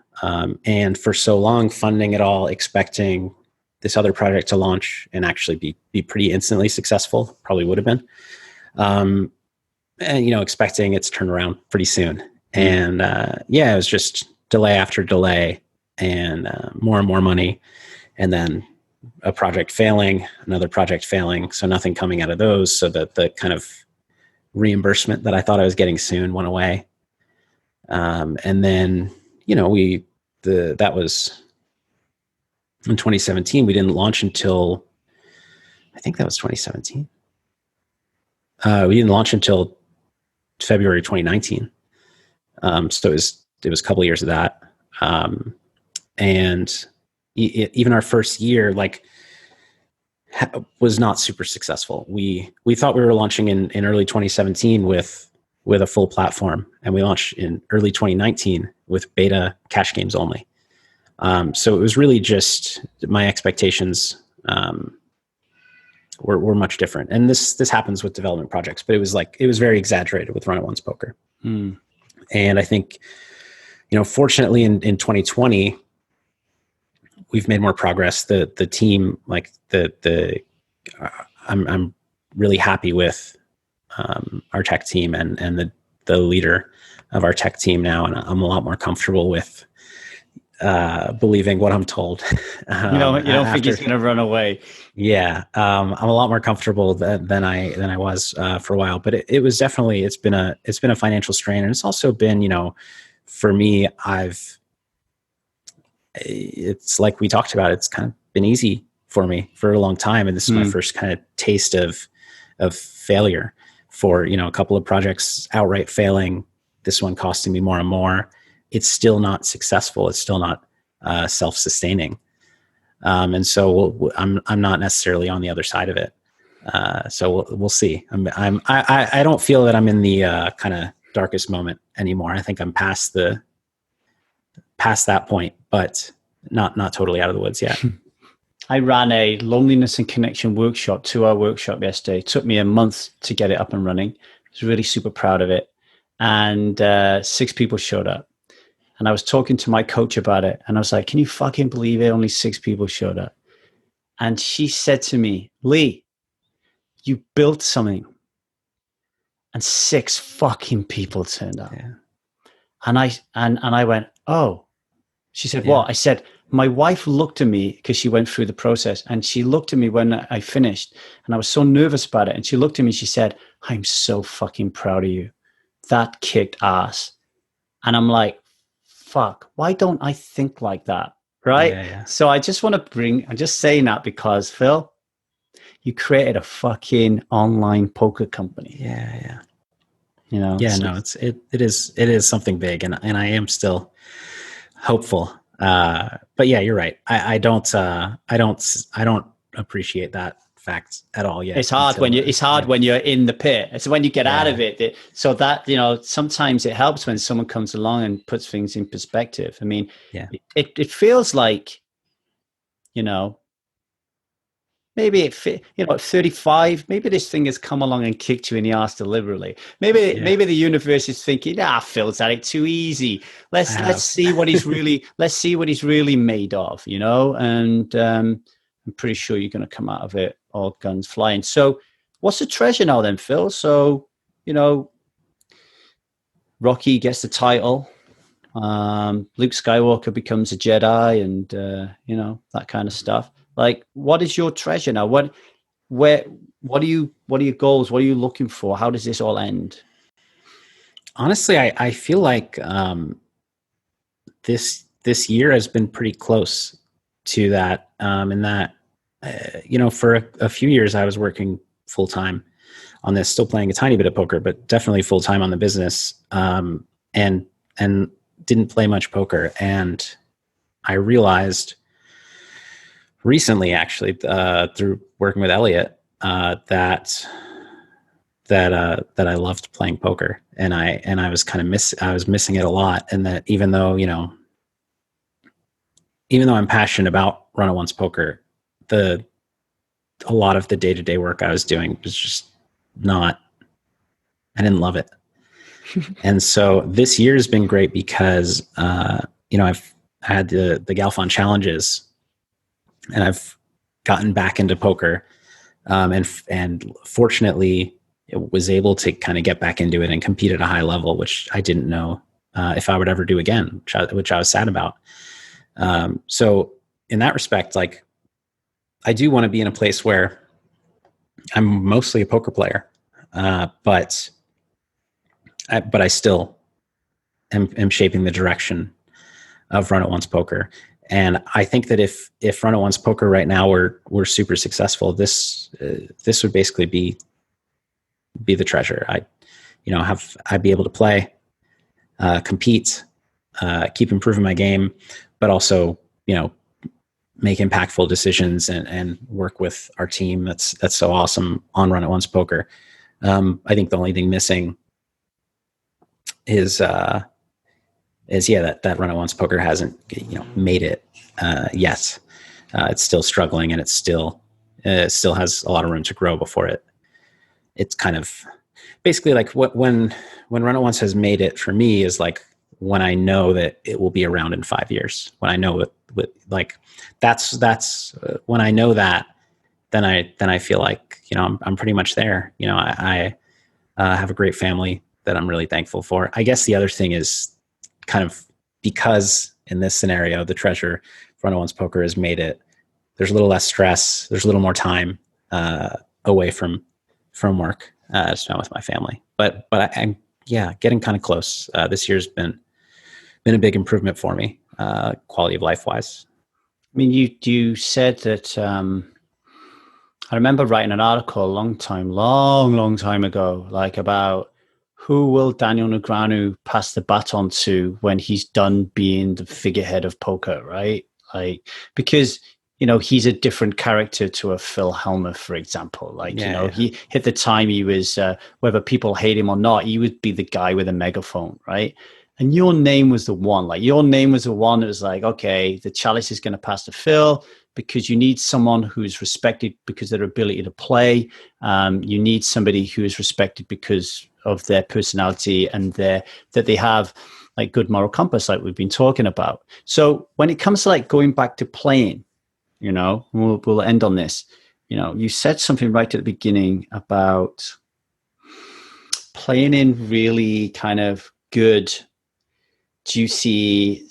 and for so long funding it all, expecting this other project to launch and actually be pretty instantly successful, probably would have been, and expecting it to turn around pretty soon. And it was just delay after delay, and more money, and then a project failing, another project failing, so nothing coming out of those. So that the kind of reimbursement that I thought I was getting soon went away. And then, that was in 2017. We didn't launch until, I think that was 2017. We didn't launch until February 2019. So it was a couple of years of that. And even our first year, was not super successful. We thought we were launching in early 2017 with a full platform, and we launched in early 2019 with beta cash games only. So it was really just my expectations were much different. And this happens with development projects, but it was very exaggerated with Run It Once Poker. And I think, fortunately in 2020, we've made more progress. The team, I'm really happy with our tech team and the leader of our tech team now, and I'm a lot more comfortable with believing what I'm told. You don't think he's going to run away? Yeah, I'm a lot more comfortable than I was for a while. But it was definitely it's been a financial strain, and it's also been for me it's like we talked about. It's kind of been easy for me for a long time, and this is my first kind of taste of failure. For a couple of projects outright failing, this one costing me more and more. It's still not successful. It's still not self-sustaining, and so I'm not necessarily on the other side of it. So we'll see. I don't feel that I'm in the kind of darkest moment anymore. I think I'm past that point, but not totally out of the woods yet. I ran a loneliness and connection workshop, 2-hour workshop yesterday. It took me a month to get it up and running. I was really super proud of it. And 6 people showed up. And I was talking to my coach about it. And I was like, can you fucking believe it? Only 6 people showed up. And she said to me, Lee, you built something and 6 fucking people turned up. Yeah. And I went, oh. She said, what? I said, my wife looked at me because she went through the process, and she looked at me when I finished, and I was so nervous about it. And she looked at me, she said, I'm so fucking proud of you. That kicked ass. And I'm like, fuck, why don't I think like that? Right? Yeah. So I just want to I'm just saying that because, Phil, you created a fucking online poker company. Yeah. No, it is something big, and I am still hopeful. But yeah, you're right. I don't appreciate that fact at all yet. It's hard when you're in the pit. It's when you get out of it. So that, sometimes it helps when someone comes along and puts things in perspective. I mean, it feels like, maybe at 35, maybe this thing has come along and kicked you in the ass deliberately. Maybe the universe is thinking, Phil's had it too easy. Let's see what he's really made of, and I'm pretty sure you're going to come out of it all guns flying. So what's the treasure now then, Phil? So, Rocky gets the title. Luke Skywalker becomes a Jedi, and that kind of stuff. Like, what is your treasure now? What are your goals? What are you looking for? How does this all end? Honestly, I feel like this year has been pretty close to that. In that, for a few years I was working full time on this, still playing a tiny bit of poker, but definitely full time on the business, and didn't play much poker. And I realized recently, actually, through working with Elliot, that I loved playing poker, and I was I was missing it a lot. And that even though I'm passionate about run-at-once poker, a lot of the day-to-day work I was doing was just I didn't love it. And so this year has been great because, I've had the Galfond challenges, and I've gotten back into poker, and fortunately was able to kind of get back into it and compete at a high level, which I didn't know if I would ever do again, which I was sad about. So in that respect, like, I do want to be in a place where I'm mostly a poker player, but I still am shaping the direction of run-at-once poker. And I think that if run-at-once poker right now were super successful, this would basically be the treasure. I'd be able to play, compete, keep improving my game, but also, make impactful decisions and work with our team that's so awesome on run-at-once poker. I think the only thing missing is that run-at-once poker hasn't made it yet. It's still struggling, and it still has a lot of room to grow before it's kind of basically like when run-at-once has made it for me is like when I know that it will be around in 5 years. When I know that's when I know that, then I feel like I'm pretty much there. I have a great family that I'm really thankful for. I guess the other thing is kind of because in this scenario, the treasure for run-at-once poker has made it, there's a little less stress. There's a little more time away from work spent with my family. But I'm getting kind of close. This year's been a big improvement for me, quality of life wise. I mean, you said that, I remember writing an article a long time ago, like about who will Daniel Negreanu pass the baton to when he's done being the figurehead of poker, right? Like, because, he's a different character to a Phil Helmer, for example. Like, he at the time he was, whether people hate him or not, he would be the guy with a megaphone, right? And your name was the one. Like, your name was the one that was like, okay, the chalice is going to pass to Phil, because you need someone who's respected because of their ability to play. You need somebody who is respected because of their personality and that they have like good moral compass, like we've been talking about. So when it comes to like going back to playing, we'll end on this. You said something right at the beginning about playing in really kind of good, juicy,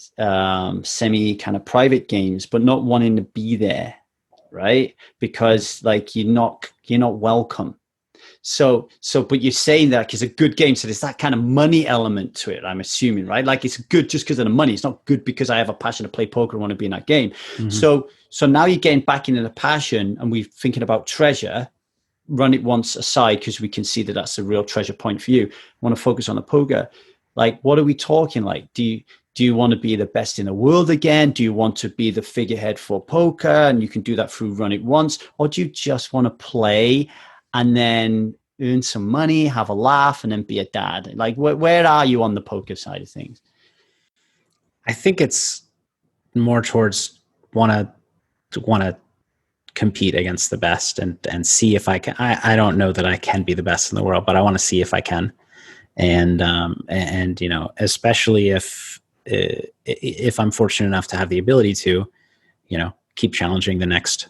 semi kind of private games, but not wanting to be there, right? Because like you're not welcome. So, but you're saying that because a good game, so there's that kind of money element to it, I'm assuming, right? Like it's good just because of the money. It's not good because I have a passion to play poker and want to be in that game. Mm-hmm. So now you're getting back into the passion, and we're thinking about treasure. Run it once aside because we can see that that's a real treasure point for you. I want to focus on the poker. Like, what are we talking? Like, do Do you want to be the best in the world again? Do you want to be the figurehead for poker? And you can do that through Run It Once. Or do you just want to play and then earn some money, have a laugh, and then be a dad? Like, where are you on the poker side of things? I think it's more towards want to compete against the best and see if I can. I don't know that I can be the best in the world, but I want to see if I can. And especially if I'm fortunate enough to have the ability to, keep challenging the next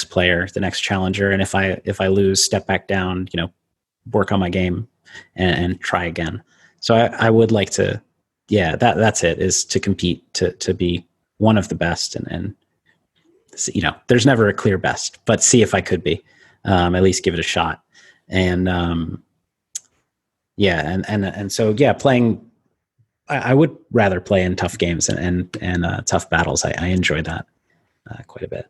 player, the next challenger. And if I lose, step back down, work on my game and try again. So I would like to, that's it, is to compete, to be one of the best. And there's never a clear best, but see if I could be, at least give it a shot. And, so playing, I would rather play in tough games and tough battles. I enjoy that quite a bit.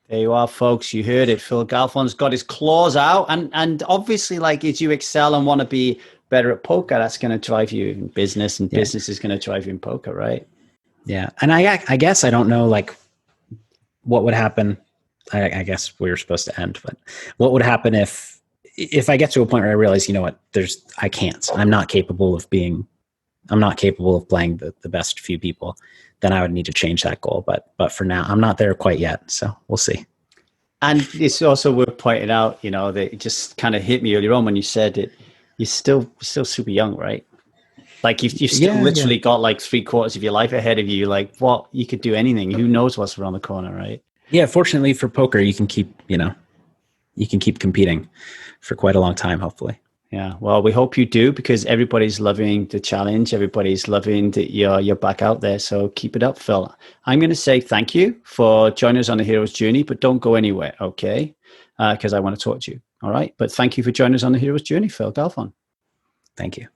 There you are, folks. You heard it. Phil Galfond's got his claws out, and obviously, like, as you excel and want to be better at poker, that's going to drive you in business, and business is going to drive you in poker, right? Yeah, and I guess I don't know, like, what would happen. I guess we were supposed to end, but what would happen if I get to a point where I realize, I can't. I'm not capable of playing the best few people. Then I would need to change that goal. But for now, I'm not there quite yet. So we'll see. And it's also worth pointing out, that it just kind of hit me earlier on when you said it. You're still super young, right? Like you've still literally got like 3/4 of your life ahead of you. Like, what, you could do anything. Who knows what's around the corner, right? Yeah. Fortunately for poker, you can keep competing for quite a long time, hopefully. Yeah, well, we hope you do, because everybody's loving the challenge. Everybody's loving that you're back out there. So keep it up, Phil. I'm going to say thank you for joining us on the hero's journey, but don't go anywhere, okay? Because I want to talk to you. All right. But thank you for joining us on the hero's journey, Phil Galfond. Thank you.